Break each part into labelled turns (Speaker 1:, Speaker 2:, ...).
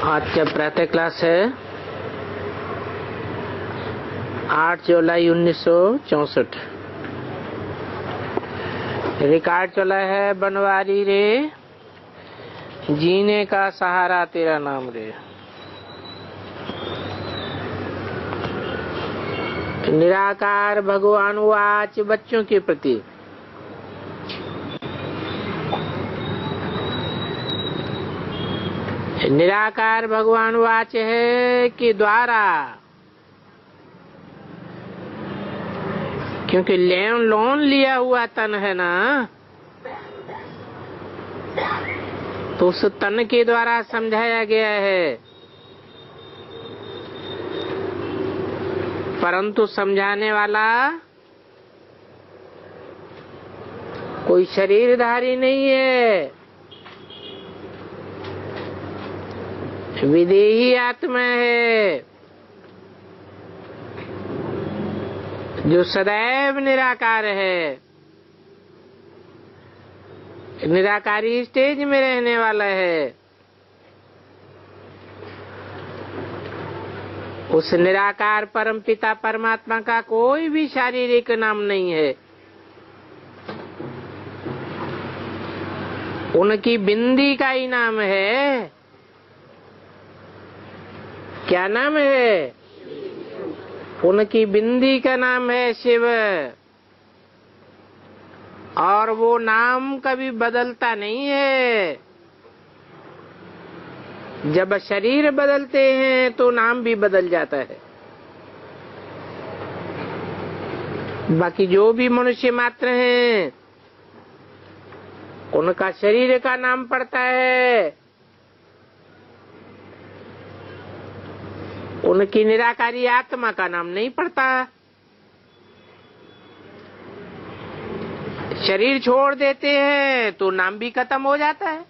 Speaker 1: आज का प्रातः क्लास है 8 जुलाई 1964। रिकॉर्ड चला है बनवारी रे, जीने का सहारा तेरा नाम रे। निराकार भगवान वाच बच्चों के प्रति निराकार भगवान वाच है कि द्वारा, क्योंकि लोन लिया हुआ तन है ना, तो उस तन के द्वारा समझाया गया है। परंतु समझाने वाला कोई शरीरधारी नहीं है, विदेही आत्मा है जो सदैव निराकार है, निराकारी स्टेज में रहने वाला है। उस निराकार परमपिता परमात्मा का कोई भी शारीरिक नाम नहीं है। उनकी बिंदी का ही नाम है। क्या नाम है? उनकी बिंदी का नाम है शिव, और वो नाम कभी बदलता नहीं है। जब शरीर बदलते हैं तो नाम भी बदल जाता है। बाकी जो भी मनुष्य मात्र हैं, उनका शरीर का नाम पड़ता है, उनकी निराकारी आत्मा का नाम नहीं पड़ता। शरीर छोड़ देते हैं तो नाम भी खत्म हो जाता है।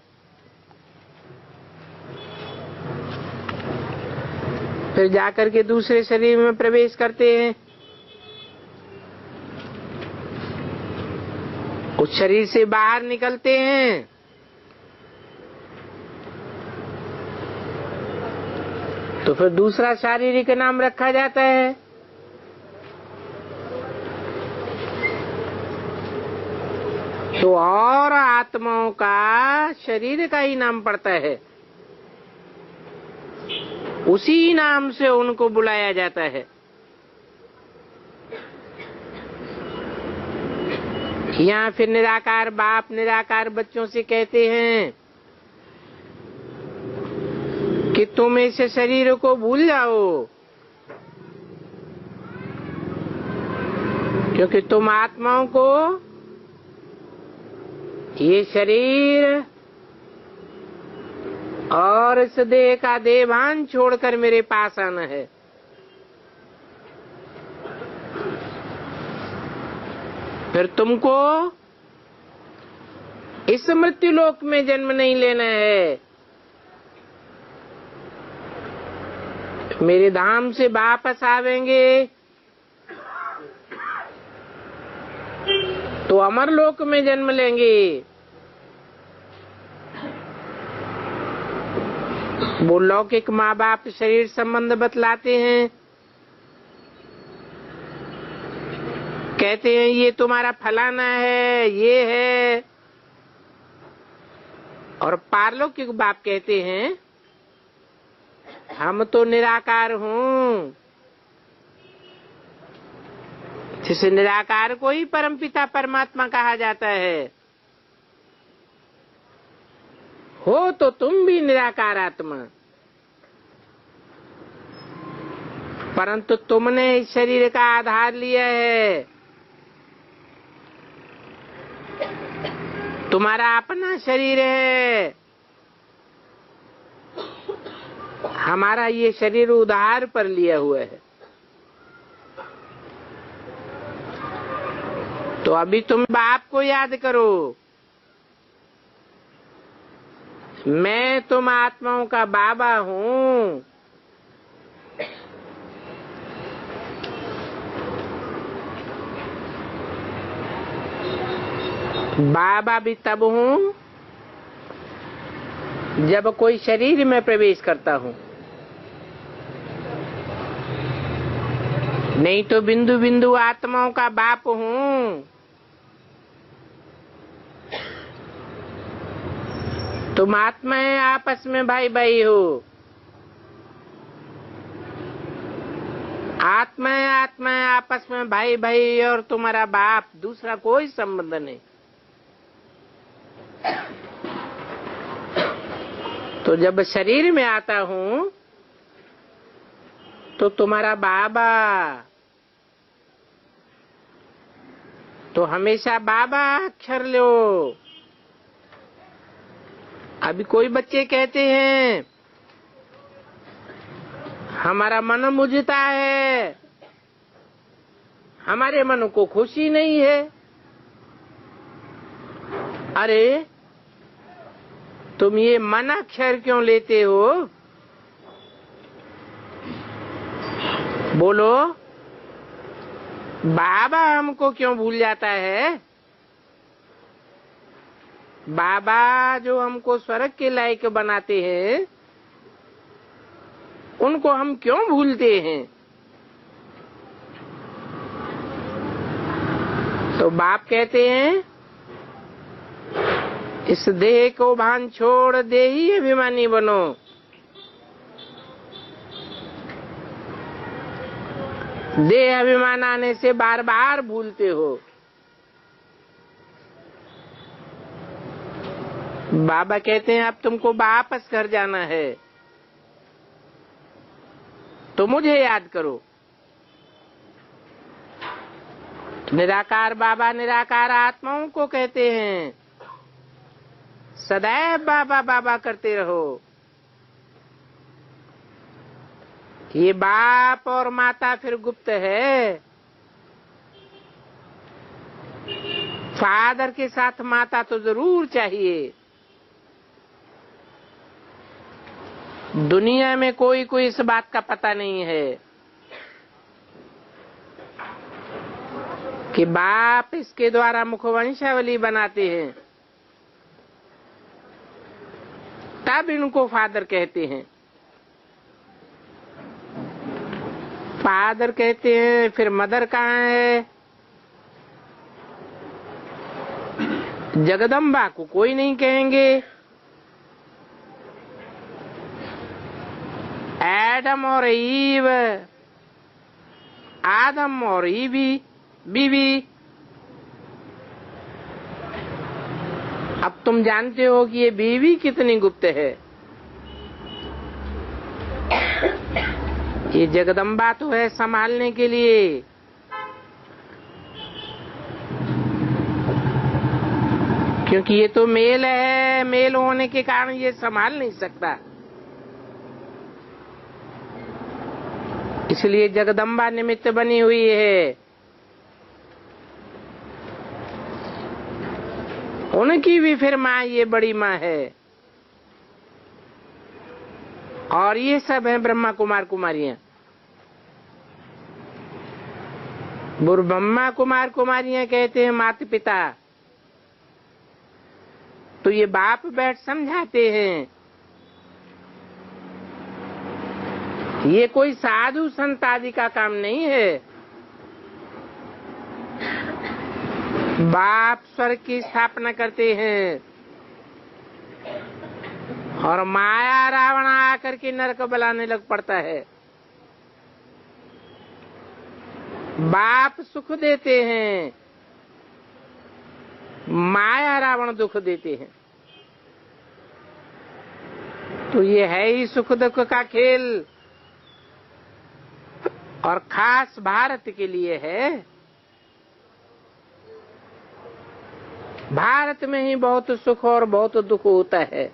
Speaker 1: फिर जाकर के दूसरे शरीर में प्रवेश करते हैं। उस शरीर से बाहर निकलते हैं तो फिर दूसरा शारीरिक नाम रखा जाता है। तो और आत्माओं का शरीर का ही नाम पड़ता है, उसी नाम से उनको बुलाया जाता है। यहाँ फिर निराकार बाप निराकार बच्चों से कहते हैं कि तुम इस शरीर को भूल जाओ, क्योंकि तुम आत्माओं को ये शरीर और इस देह का देहभान छोड़कर मेरे पास आना है। फिर तुमको इस मृत्युलोक में जन्म नहीं लेना है। मेरे धाम से वापस आवेंगे तो अमर लोक में जन्म लेंगे। वो लौकिक माँ बाप शरीर संबंध बतलाते हैं, कहते हैं ये तुम्हारा फलाना है, ये है। और पारलौकिक बाप कहते हैं हम तो निराकार हूँ। जिसे निराकार को ही परमपिता परमात्मा कहा जाता है। हो तो तुम भी निराकार आत्मा, परंतु तुमने इस शरीर का आधार लिया है। तुम्हारा अपना शरीर है, हमारा ये शरीर उधार पर लिया हुआ है। तो अभी तुम बाप को याद करो। मैं तुम आत्माओं का बाबा हूँ। बाबा भी तब हूँ जब कोई शरीर में प्रवेश करता हूँ, नहीं तो बिंदु बिंदु आत्माओं का बाप हूँ। तुम आत्माएं आपस में भाई भाई हो। आत्माएं आत्माएं आपस में भाई भाई, और तुम्हारा बाप, दूसरा कोई संबंध नहीं। तो जब शरीर में आता हूँ तो तुम्हारा बाबा, तो हमेशा बाबा अक्षर लो। अभी कोई बच्चे कहते हैं हमारा मन मुझता है, हमारे मन को खुशी नहीं है। अरे तुम ये मन अक्षर क्यों लेते हो? बोलो, बाबा हमको क्यों भूल जाता है? बाबा जो हमको स्वर्ग के लायक बनाते हैं, उनको हम क्यों भूलते हैं? तो बाप कहते हैं इस देह को भान छोड़ दे ही अभिमानी बनो। देह अभिमान आने से बार बार भूलते हो। बाबा कहते हैं अब तुमको वापस घर जाना है तो मुझे याद करो। निराकार बाबा निराकार आत्माओं को कहते हैं सदैव बाबा बाबा करते रहो। ये बाप और माता फिर गुप्त है। फादर के साथ माता तो जरूर चाहिए। दुनिया में कोई कोई इस बात का पता नहीं है कि बाप इसके द्वारा मुखवंशावली बनाते हैं, तब इनको फादर कहते हैं। फादर कहते हैं, फिर मदर कहाँ है? जगदम्बा को कोई नहीं कहेंगे। एडम और ईव, आदम और ईवी बीवी। अब तुम जानते हो कि ये बीवी कितनी गुप्त है। ये जगदम्बा तो है संभालने के लिए, क्योंकि ये तो मेल है। मेल होने के कारण ये संभाल नहीं सकता, इसलिए जगदम्बा निमित्त बनी हुई है। उनकी भी फिर माँ ये बड़ी माँ है। और ये सब है ब्रह्मा कुमार कुमारियां। ब्रह्मा कुमार कुमारियां कहते हैं माता पिता। तो ये बाप बैठ समझाते हैं। ये कोई साधु संत आदि का काम नहीं है। बाप स्वर्ग की स्थापना करते हैं और माया रावण आकर के नरक बलाने लग पड़ता है। बाप सुख देते हैं, माया रावण दुख देते हैं। तो ये है ही सुख दुख का खेल, और खास भारत के लिए है। भारत में ही बहुत सुख और बहुत दुख होता है,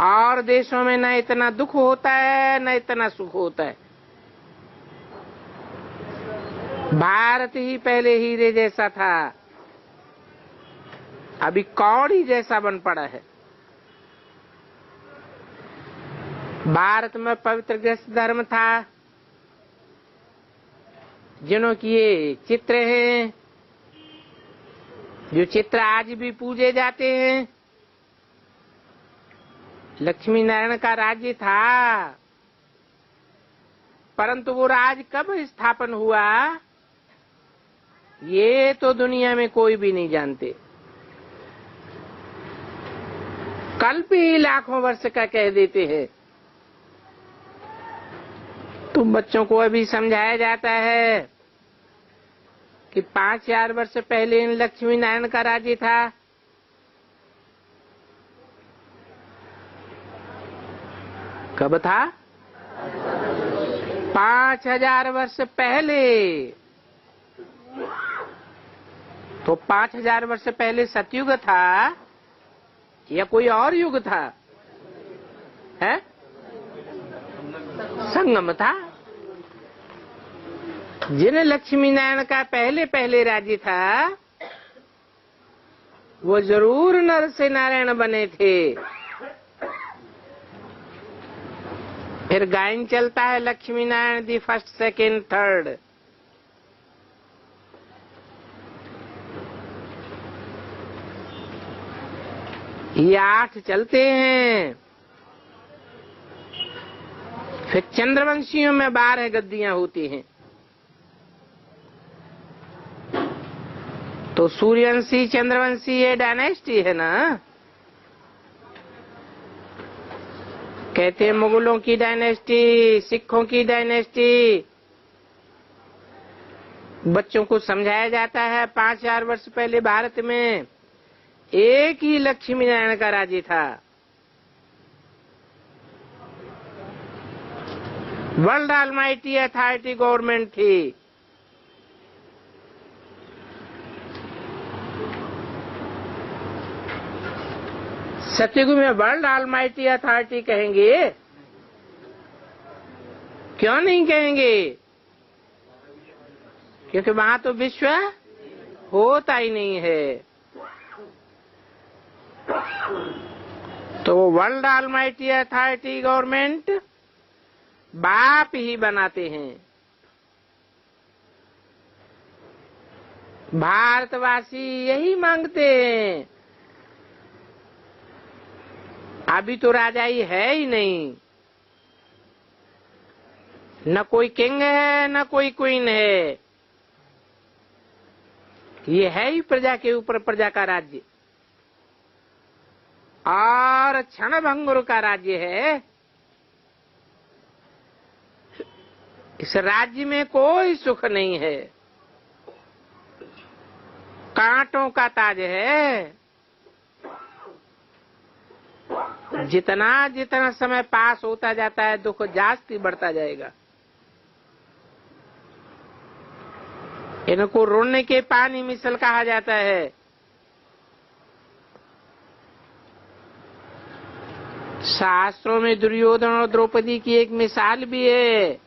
Speaker 1: और देशों में न इतना दुख होता है न इतना सुख होता है। भारत ही पहले हीरे जैसा था, अभी कौड़ी जैसा बन पड़ा है। भारत में पवित्र गृहस्थ धर्म था, जिन्हों की ये चित्र हैं, जो चित्र आज भी पूजे जाते हैं। लक्ष्मी नारायण का राज्य था, परंतु वो राज कब स्थापन हुआ ये तो दुनिया में कोई भी नहीं जानते। कल्प ही लाखों वर्ष का कह देते हैं। तुम बच्चों को अभी समझाया जाता है कि 5000 वर्ष पहले इन लक्ष्मी नारायण का राज्य था। कब था? 5000 वर्ष पहले। तो 5000 वर्ष पहले सतयुग था या कोई और युग था? है संगम था। जिन लक्ष्मी नारायण का पहले पहले राज्य था वो जरूर नर से नारायण बने थे। फिर गायन चलता है Lakshmi Narayan the first second third. ये 8 चलते हैं। फिर चंद्रवंशियों में 12 गद्दियां होती हैं। तो सूर्यवंशी चंद्रवंशी ये डायनेस्टी है ना। कहते हैं मुगलों की डायनेस्टी, सिखों की डायनेस्टी। बच्चों को समझाया जाता है 5000 वर्ष पहले भारत में एक ही लक्ष्मी नारायण का राज्य था। वर्ल्ड ऑलमाइटी अथॉरिटी गवर्नमेंट थी। सतयुग में वर्ल्ड ऑलमाइटी अथॉरिटी कहेंगे? क्यों नहीं कहेंगे? क्योंकि वहां तो विश्व होता ही नहीं है। तो वर्ल्ड ऑलमाइटी अथॉरिटी गवर्नमेंट बाप ही बनाते हैं। भारतवासी यही मांगते हैं। अभी तो राजाई है ही नहीं, न कोई किंग है न कोई क्वीन है। ये है ही प्रजा के ऊपर प्रजा का राज्य और क्षणभंगुर का राज्य है। इस राज्य में कोई सुख नहीं है, कांटों का ताज है। जितना जितना समय पास होता जाता है दुख जास्ती बढ़ता जाएगा। इनको रोने के पानी मिसल कहा जाता है। शास्त्रों में दुर्योधन और द्रौपदी की एक मिसाल भी है।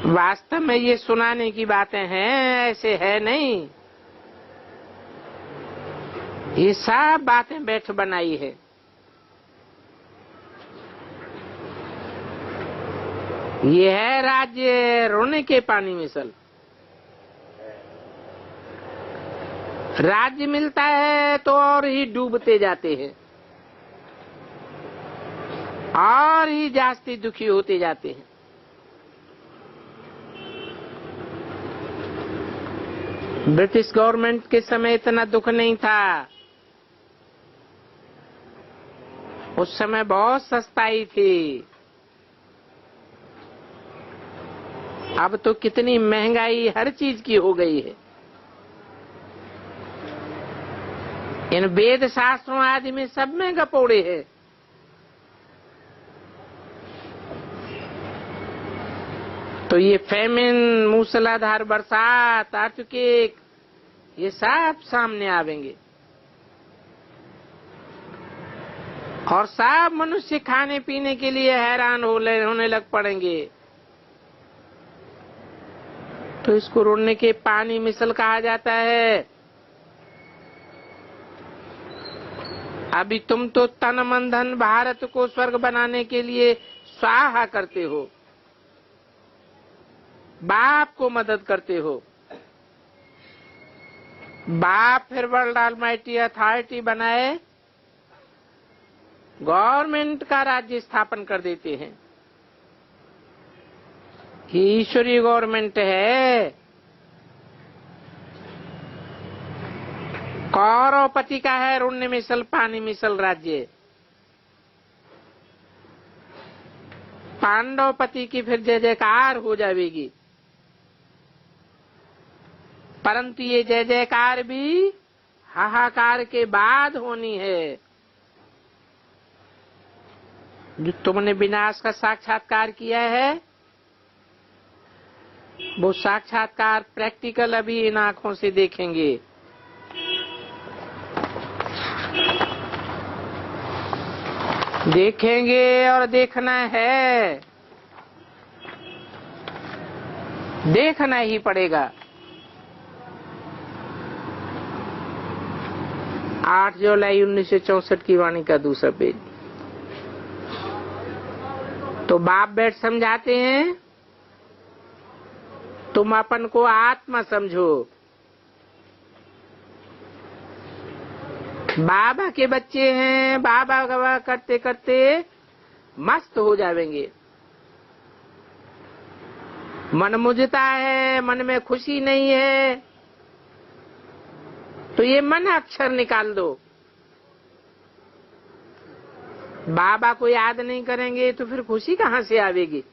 Speaker 1: वास्तव में ये सुनाने की बातें हैं, ऐसे है नहीं। ये सब बातें बैठ बनाई है। ये है राज्य रोने के पानी मिसल। राज्य मिलता है तो और ही डूबते जाते हैं और ही जास्ती दुखी होते जाते हैं। ब्रिटिश गवर्नमेंट के समय इतना दुख नहीं था। उस समय बहुत सस्ताई थी। अब तो कितनी महंगाई हर चीज की हो गई है। इन वेद शास्त्रों आदि में सब में गपोड़े हैं। तो ये फेमिन, मूसलाधार बरसात, अर्थक्वेक, ये सब सामने आवेंगे और सब मनुष्य खाने पीने के लिए हैरान होने लग पड़ेंगे। तो इसको रोने के पानी मिसल कहा जाता है। अभी तुम तो तन मन धन भारत को स्वर्ग बनाने के लिए स्वाहा करते हो, बाप को मदद करते हो। बाप फिर वर्ल्ड ऑलमाइटी अथॉरिटी बनाए, गवर्नमेंट का राज्य स्थापन कर देते हैं। ईश्वरीय गवर्नमेंट है। कौरवपति का है रुण्य मिसल पानी मिसल राज्य। पांडवपति की फिर जय जयकार हो जाएगी, परंतु ये जय जयकार भी हाहाकार के बाद होनी है। जो तुमने विनाश का साक्षात्कार किया है, वो साक्षात्कार प्रैक्टिकल अभी इन आंखों से देखेंगे। देखेंगे और देखना है, देखना ही पड़ेगा। 8 जुलाई 1964 की वाणी का दूसरा पेज। तो बाप बैठ समझाते हैं, तुम अपन को आत्मा समझो। बाबा के बच्चे हैं, बाबा गवा करते करते मस्त हो जाएंगे। मन मुझता है, मन में खुशी नहीं है, तो ये मन अक्षर निकाल दो। बाबा को याद नहीं करेंगे तो फिर खुशी कहाँ से आवेगी?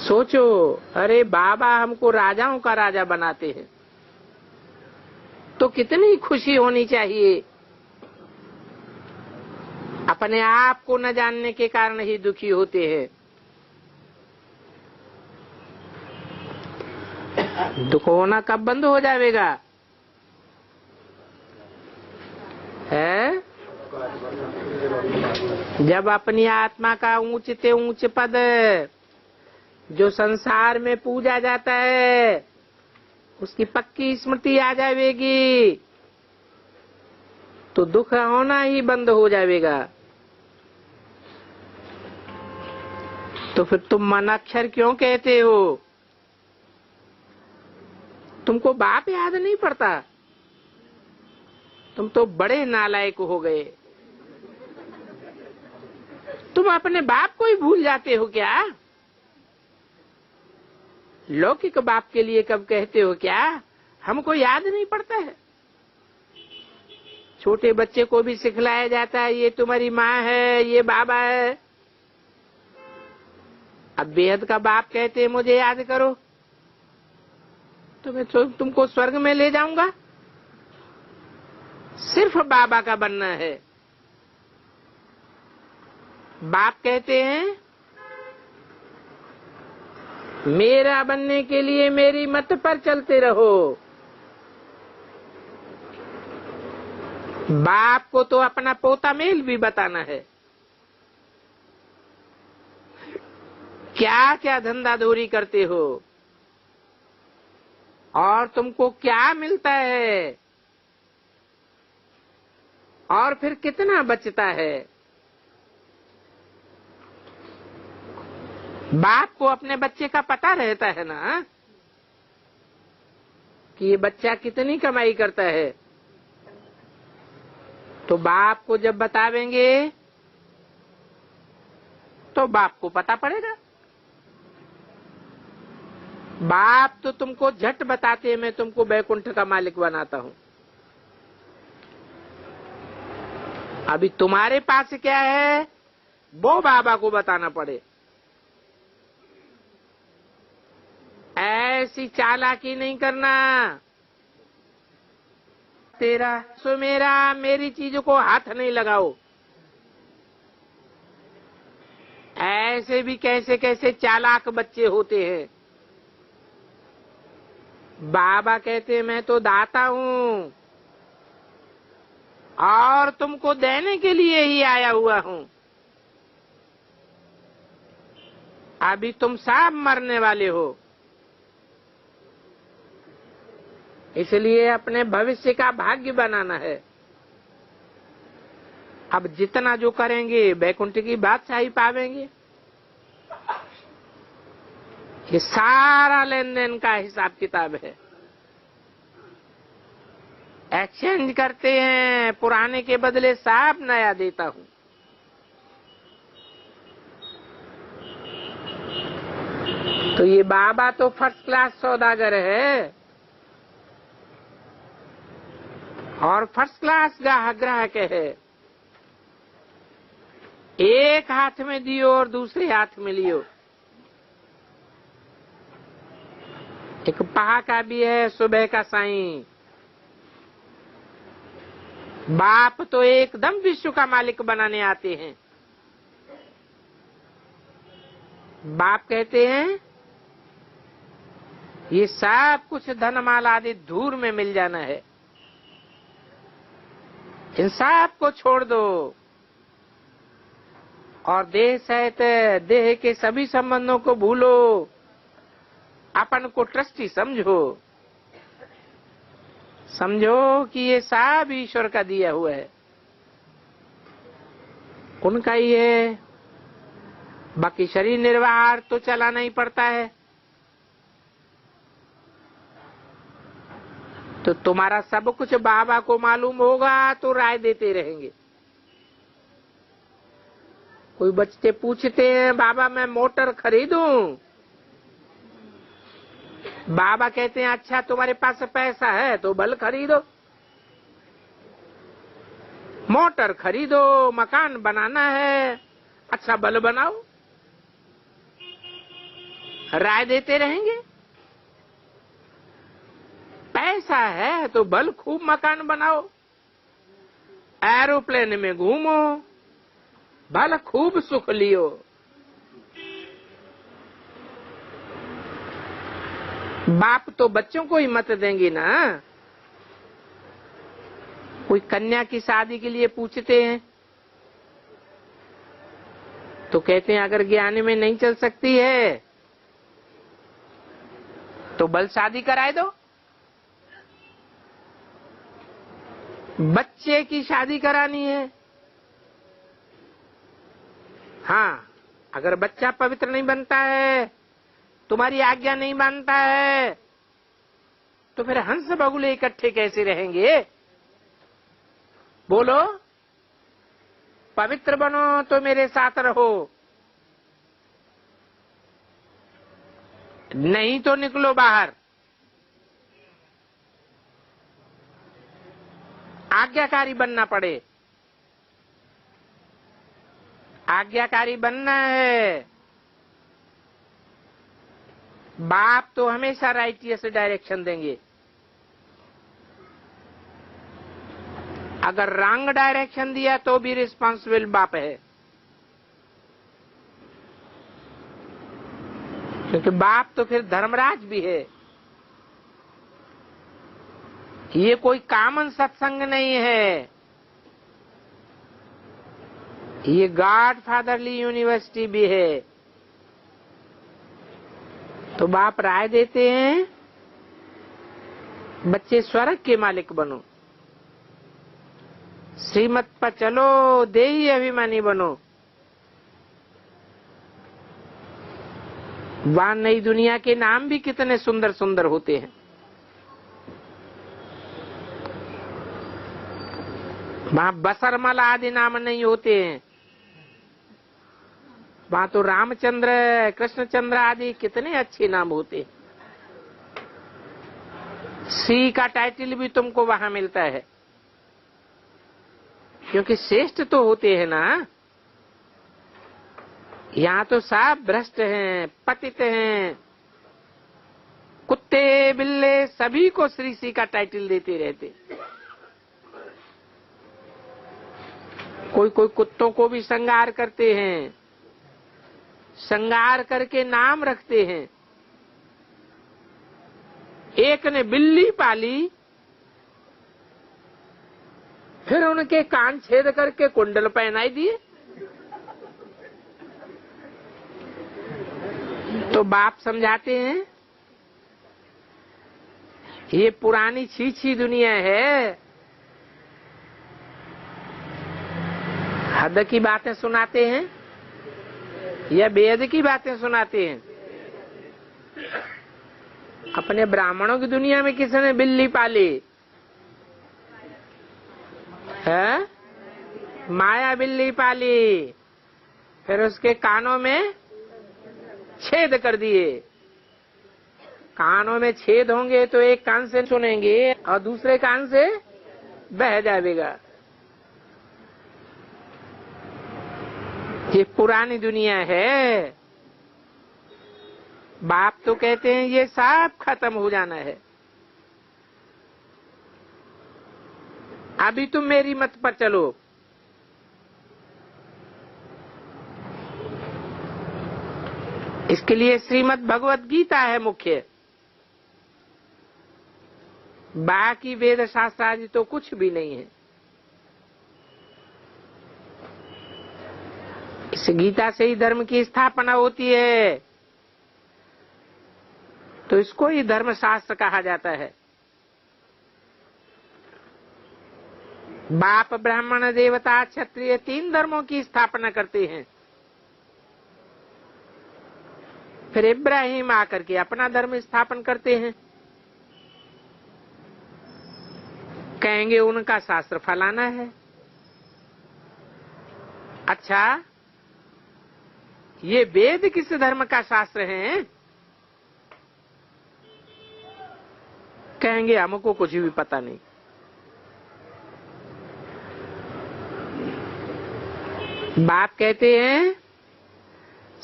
Speaker 1: सोचो, अरे बाबा हमको राजाओं का राजा बनाते हैं तो कितनी खुशी होनी चाहिए। अपने आप को न जानने के कारण ही दुखी होते हैं। दुख होना कब बंद हो जाएगा? है जब अपनी आत्मा का ऊंच से ऊंच पद जो संसार में पूजा जाता है उसकी पक्की स्मृति आ जाएगी, तो दुख होना ही बंद हो जाएगा। तो फिर तुम मनाक्षर क्यों कहते हो? तुमको बाप याद नहीं पड़ता? तुम तो बड़े नालायक हो गए। तुम अपने बाप को ही भूल जाते हो क्या? लौकिक बाप के लिए कब कहते हो क्या हमको याद नहीं पड़ता है? छोटे बच्चे को भी सिखलाया जाता है ये तुम्हारी माँ है, ये बाबा है। अब बेहद का बाप कहते हैं मुझे याद करो, तो मैं तुमको स्वर्ग में ले जाऊंगा। सिर्फ बाबा का बनना है। बाप कहते हैं मेरा बनने के लिए मेरी मत पर चलते रहो। बाप को तो अपना पोता मेल भी बताना है। क्या क्या धंधाधोरी करते हो और तुमको क्या मिलता है और फिर कितना बचता है? बाप को अपने बच्चे का पता रहता है ना कि ये बच्चा कितनी कमाई करता है, तो बाप को जब बतावेंगे तो बाप को पता पड़ेगा। बाप तो तुमको झट बताते मैं तुमको बैकुंठ का मालिक बनाता हूं। अभी तुम्हारे पास क्या है वो बाबा को बताना पड़े। ऐसी चालाकी नहीं करना। तेरा सो मेरा, मेरी चीजों को हाथ नहीं लगाओ। ऐसे भी कैसे कैसे चालाक बच्चे होते हैं। बाबा कहते मैं तो दाता हूं और तुमको देने के लिए ही आया हुआ हूं। अभी तुम सब मरने वाले हो, इसलिए अपने भविष्य का भाग्य बनाना है। अब जितना जो करेंगे बैकुंठ की बादशाही पावेंगे। ये सारा लेन देन का हिसाब किताब है। एक्सचेंज करते हैं, पुराने के बदले सब नया देता हूं। तो ये बाबा तो फर्स्ट क्लास सौदागर है और फर्स्ट क्लास ग्राहक है। एक हाथ में दियो और दूसरे हाथ में लियो। एक पहा का भी है, सुबह का साईं। बाप तो एकदम विश्व का मालिक बनाने आते हैं। बाप कहते हैं ये सब कुछ धन माल आदि धूल में मिल जाना है, इन सब को छोड़ दो और देह सहित देह के सभी संबंधों को भूलो, अपन को ट्रस्टी समझो कि ये सब ईश्वर का दिया हुआ है, उनका ही है। बाकी शरीर निर्वाह तो चलाना ही पड़ता है। तो तुम्हारा सब कुछ बाबा को मालूम होगा तो राय देते रहेंगे। कोई बच्चे पूछते हैं बाबा मैं मोटर खरीदूं, बाबा कहते हैं अच्छा तुम्हारे पास पैसा है तो बल खरीदो, मोटर खरीदो, मकान बनाना है, अच्छा बल बनाओ। राय देते रहेंगे। पैसा है तो बल खूब मकान बनाओ, एरोप्लेन में घूमो, भला खूब सुख लियो। बाप तो बच्चों को ही मत देंगे ना। कोई कन्या की शादी के लिए पूछते हैं तो कहते हैं अगर ज्ञान में नहीं चल सकती है तो बल शादी कराए दो। बच्चे की शादी करानी है, हाँ, अगर बच्चा पवित्र नहीं बनता है, तुम्हारी आज्ञा नहीं मानता है, तो फिर हंस बगुले इकट्ठे कैसे रहेंगे? बोलो, पवित्र बनो तो मेरे साथ रहो, नहीं तो निकलो बाहर। आज्ञाकारी बनना पड़े, आज्ञाकारी बनना है। बाप तो हमेशा राइटियस डायरेक्शन देंगे। अगर रॉन्ग डायरेक्शन दिया तो भी रिस्पांसिबल बाप है, क्योंकि बाप तो फिर धर्मराज भी है। ये कोई कॉमन सत्संग नहीं है, ये गॉड फादरली यूनिवर्सिटी भी है। तो बाप राय देते हैं बच्चे स्वर्ग के मालिक बनो, श्रीमत पर चलो, देही अभिमानी बनो। वहां नई दुनिया के नाम भी कितने सुंदर सुंदर होते हैं। वहां बसरमल आदि नाम नहीं होते हैं, वहां तो रामचंद्र, कृष्णचंद्र आदि कितने अच्छे नाम होते हैं। श्री का टाइटल भी तुमको वहां मिलता है, क्योंकि श्रेष्ठ तो होते हैं ना। यहाँ तो सब भ्रष्ट हैं, पतित हैं, कुत्ते बिल्ले सभी को श्री श्री का टाइटल देते रहते। कोई कोई कुत्तों को भी श्रृंगार करते हैं, श्रृंगार करके नाम रखते हैं। एक ने बिल्ली पाली, फिर उनके कान छेद करके कुंडल पहनाई दिए। तो बाप समझाते हैं ये पुरानी छीछी दुनिया है, हद की बातें सुनाते हैं या वेद की बातें सुनाते हैं। अपने ब्राह्मणों की दुनिया में किसी ने बिल्ली पाली, है? माया बिल्ली पाली, फिर उसके कानों में छेद कर दिए। कानों में छेद होंगे तो एक कान से सुनेंगे और दूसरे कान से बह जाएगा। ये पुरानी दुनिया है। बाप तो कहते हैं ये सब खत्म हो जाना है। अभी तुम मेरी मत पर चलो। इसके लिए श्रीमद् भगवत गीता है मुख्य। बाकी वेद शास्त्र आदि तो कुछ भी नहीं है। इस गीता से ही धर्म की स्थापना होती है, तो इसको ही धर्म शास्त्र कहा जाता है। बाप ब्राह्मण देवता क्षत्रिय 3 धर्मों की स्थापना करते हैं। फिर इब्राहिम आकर के अपना धर्म स्थापन करते हैं। कहेंगे उनका शास्त्र फलाना है। अच्छा, ये वेद किस धर्म का शास्त्र है? कहेंगे हमको कुछ भी पता नहीं। बाप कहते हैं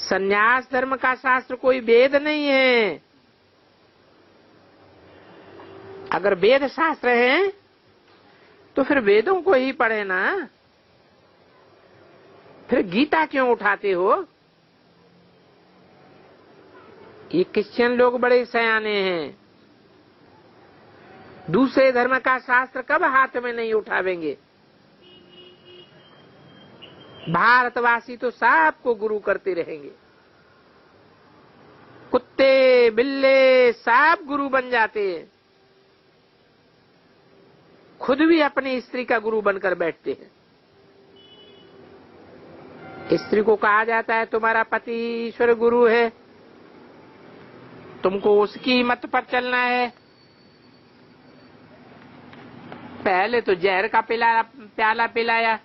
Speaker 1: सन्यास धर्म का शास्त्र कोई वेद नहीं है। अगर वेद शास्त्र है तो फिर वेदों को ही पढ़े ना। फिर गीता क्यों उठाते हो? ये क्रिश्चियन लोग बड़े सयाने हैं। दूसरे धर्म का शास्त्र कब हाथ में नहीं उठावेंगे। भारतवासी तो सबको गुरु करते रहेंगे। कुत्ते बिल्ले सब गुरु बन जाते हैं। खुद भी अपनी स्त्री का गुरु बनकर बैठते हैं। स्त्री को कहा जाता है तुम्हारा पति ईश्वर गुरु है, तुमको उसकी मत पर चलना है। पहले तो जहर का प्याला पिलाया,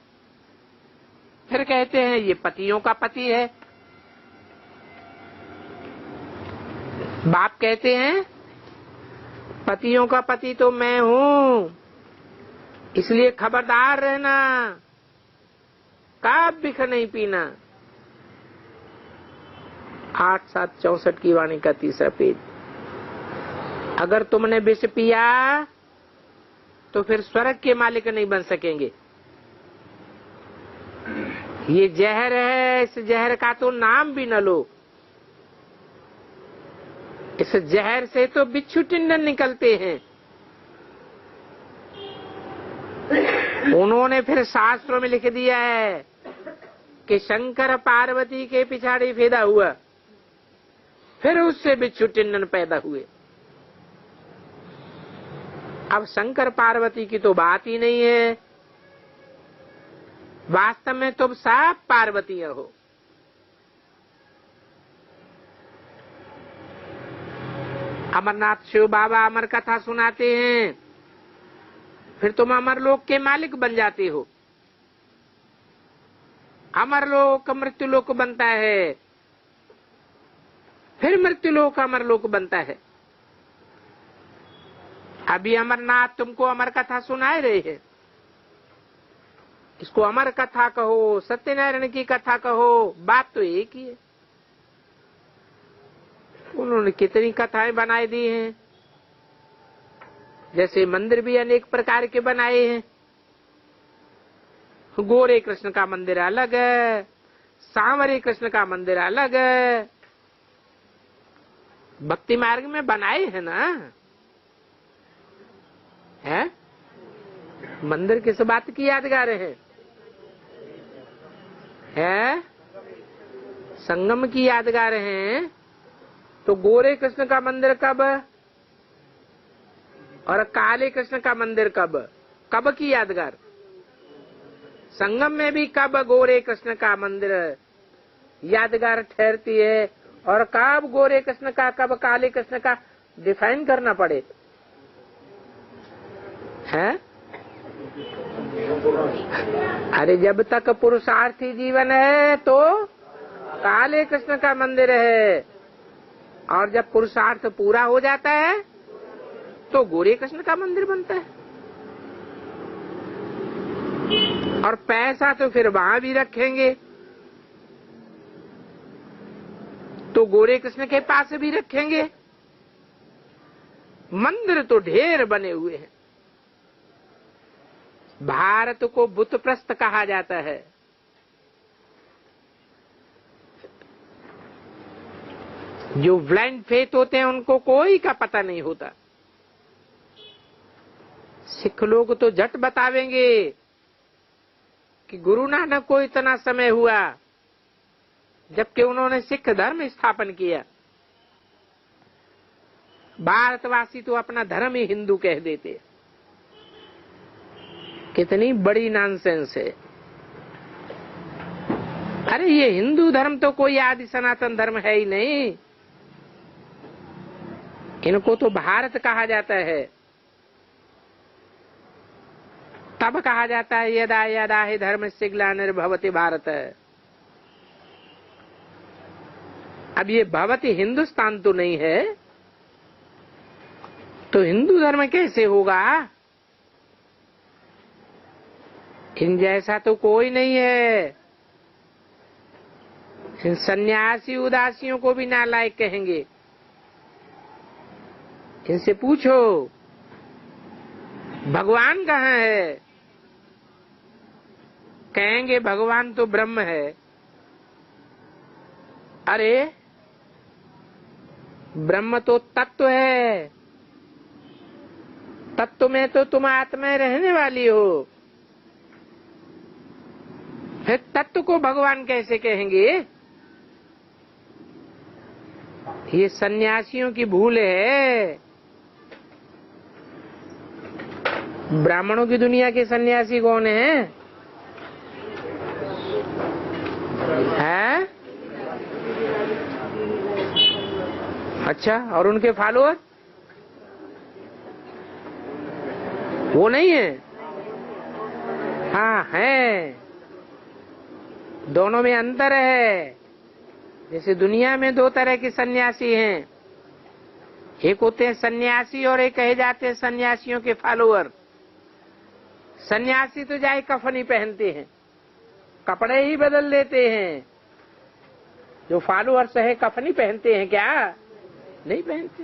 Speaker 1: फिर कहते हैं ये पतियों का पति है। बाप कहते हैं पतियों का पति तो मैं हूं, इसलिए खबरदार रहना, कब बिख नहीं पीना। 8-7-64 की वाणी का 3रा पेज। अगर तुमने विष पिया तो फिर स्वर्ग के मालिक नहीं बन सकेंगे। ये जहर है, इस जहर का तो नाम भी न लो। इस जहर से तो बिच्छू टिंडन निकलते हैं। उन्होंने फिर शास्त्रों में लिख दिया है कि शंकर पार्वती के पिछाड़ी फेदा हुआ, फिर उससे बिच्छू टिंडन पैदा हुए। अब शंकर पार्वती की तो बात ही नहीं है। वास्तव में तुम सब पार्वतीय हो। अमरनाथ शिव बाबा अमर कथा सुनाते हैं, फिर तुम अमरलोक के मालिक बन जाते हो। अमरलोक मृत्युलोक बनता है, फिर मृत्युलोक अमरलोक बनता है। अभी अमरनाथ तुमको अमर कथा सुनाए रहे हैं। इसको अमर कथा कहो, सत्यनारायण की कथा कहो, बात तो एक ही है। उन्होंने कितनी कथाएं बनाई दी हैं। जैसे मंदिर भी अनेक प्रकार के बनाए हैं। गोरे कृष्ण का मंदिर अलग है, सांवरे कृष्ण का मंदिर अलग है। भक्ति मार्ग में बनाए हैं ना। है मंदिर किस बात की यादगार है? संगम की यादगार है। तो गोरे कृष्ण का मंदिर कब और काले कृष्ण का मंदिर कब की यादगार? संगम में भी कब गोरे कृष्ण का मंदिर यादगार ठहरती है, और कब गोरे कृष्ण का कब काले कृष्ण का डिफाइन करना पड़े। है अरे जब तक पुरुषार्थी जीवन है तो काले कृष्ण का मंदिर है, और जब पुरुषार्थ पूरा हो जाता है तो गोरे कृष्ण का मंदिर बनता है। और पैसा तो फिर वहां भी रखेंगे तो गोरे कृष्ण के पास भी रखेंगे। मंदिर तो ढेर बने हुए हैं। भारत को बुतप्रस्त कहा जाता है। जो ब्लाइंड फेथ होते हैं उनको कोई का पता नहीं होता। सिख लोग तो झट बतावेंगे कि गुरु नानक को इतना समय हुआ, जबकि उन्होंने सिख धर्म स्थापन किया। भारतवासी तो अपना धर्म ही हिंदू कह देते। कितनी बड़ी नॉनसेंस है। अरे ये हिंदू धर्म तो कोई आदि सनातन धर्म है ही नहीं। इनको तो भारत कहा जाता है। तब कहा जाता है यदा यदा हि धर्मस्य ग्लानिर्भवति भारत। अब ये भवति हिंदुस्तान तो नहीं है, तो हिंदू धर्म कैसे होगा? इन जैसा तो कोई नहीं है। इन सन्यासी उदासियों को भी नालायक कहेंगे। इनसे पूछो भगवान कहाँ है, कहेंगे भगवान तो ब्रह्म है। अरे ब्रह्म तो तत्व है, तत्व में तो तुम आत्मा रहने वाली हो, फिर तत्व को भगवान कैसे कहेंगे? ये सन्यासियों की भूल है। ब्राह्मणों की दुनिया के सन्यासी कौन है? अच्छा, और उनके फॉलोअर वो नहीं है? हाँ है। दोनों में अंतर है। जैसे दुनिया में दो तरह के सन्यासी हैं, एक होते हैं सन्यासी और एक कहे जाते हैं सन्यासियों के फॉलोअर। सन्यासी तो जाए कफन ही पहनते हैं, कपड़े ही बदल देते हैं। जो फॉलोअर्स है कफन ही पहनते हैं क्या? नहीं पहनते।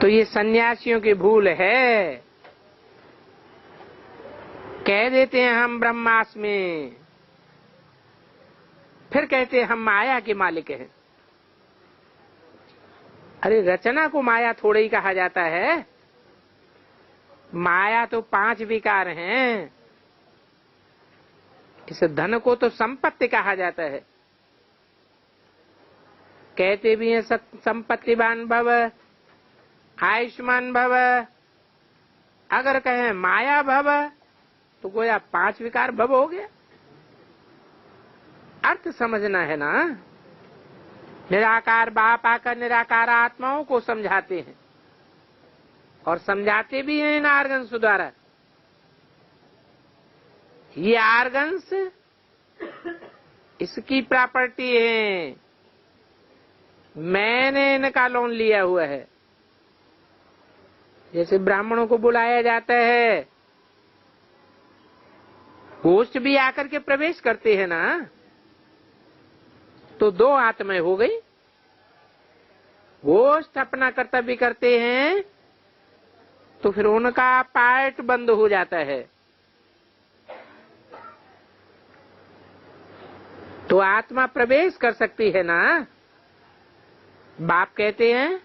Speaker 1: तो ये सन्यासियों की भूल है। कह देते हैं हम ब्रह्मास्मि, फिर कहते हैं हम माया के मालिक हैं। अरे रचना को माया थोड़े ही कहा जाता है। माया तो 5 विकार हैं। इस धन को तो संपत्ति कहा जाता है। कहते भी हैं संपत्तिवान भव, आयुष्मान भव। अगर कहें माया भव तो गोया 5 विकार भव हो गया। अर्थ समझना है ना। निराकार बाप आकर निराकार आत्माओं को समझाते हैं, और समझाते भी हैं इन आर्गन्स द्वारा। ये आर्गन्स इसकी प्रॉपर्टी है, मैंने इनका लोन लिया हुआ है। जैसे ब्राह्मणों को बुलाया जाता है, गोष्ठ भी आकर के प्रवेश करते हैं ना, तो 2 आत्माएं हो गई। गोष्ठ अपना कर्तव्य करते हैं तो फिर उनका पार्ट बंद हो जाता है। तो आत्मा प्रवेश कर सकती है ना। बाप कहते हैं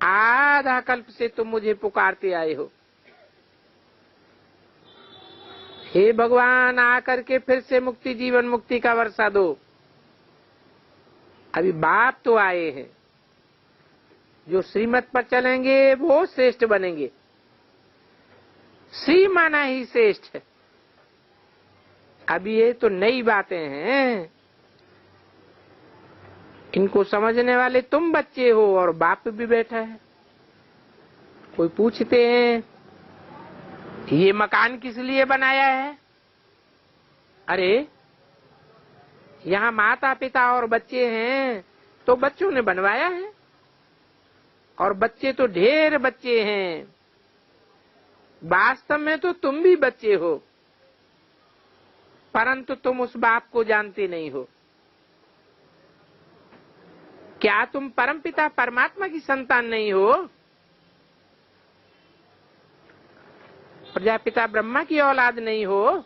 Speaker 1: आधा कल्प से तुम मुझे पुकारते आए हो, हे भगवान आकर के फिर से मुक्ति जीवन मुक्ति का वर्षा दो। अभी बाप तो आए हैं, जो श्रीमत पर चलेंगे वो श्रेष्ठ बनेंगे। श्री माना ही श्रेष्ठ है। अभी ये तो नई बातें हैं, इनको समझने वाले तुम बच्चे हो और बाप भी बैठा है। कोई पूछते हैं ये मकान किस लिए बनाया है? अरे यहाँ माता पिता और बच्चे हैं तो बच्चों ने बनवाया है, और बच्चे तो ढेर बच्चे हैं। वास्तव में तो तुम भी बच्चे हो, परंतु तुम उस बाप को जानते नहीं हो। क्या तुम परमपिता परमात्मा की संतान नहीं हो? प्रजापिता ब्रह्मा की औलाद नहीं हो?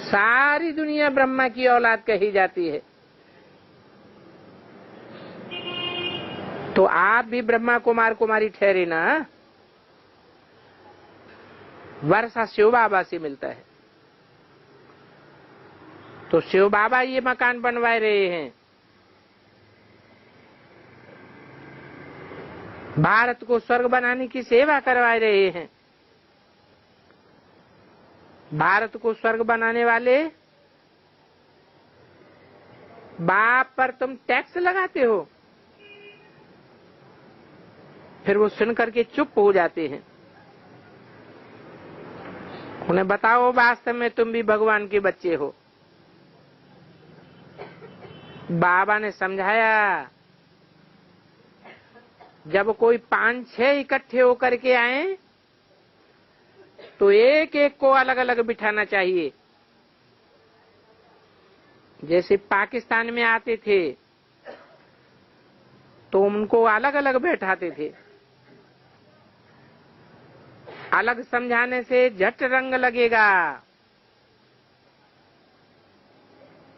Speaker 1: सारी दुनिया ब्रह्मा की औलाद कही जाती है, तो आप भी ब्रह्मा कुमार कुमारी ठहरे ना। वर्षा शिव बाबा से मिलता है, तो शिव बाबा ये मकान बनवा रहे हैं। भारत को स्वर्ग बनाने की सेवा करवा रहे हैं। भारत को स्वर्ग बनाने वाले बाप पर तुम टैक्स लगाते हो, फिर वो सुन करके चुप हो जाते हैं। उन्हें बताओ वास्तव में तुम भी भगवान के बच्चे हो। बाबा ने समझाया, जब कोई 5-6 इकट्ठे होकर के आए तो एक एक को अलग अलग बिठाना चाहिए। जैसे पाकिस्तान में आते थे तो उनको अलग अलग बैठाते थे। अलग समझाने से झट रंग लगेगा।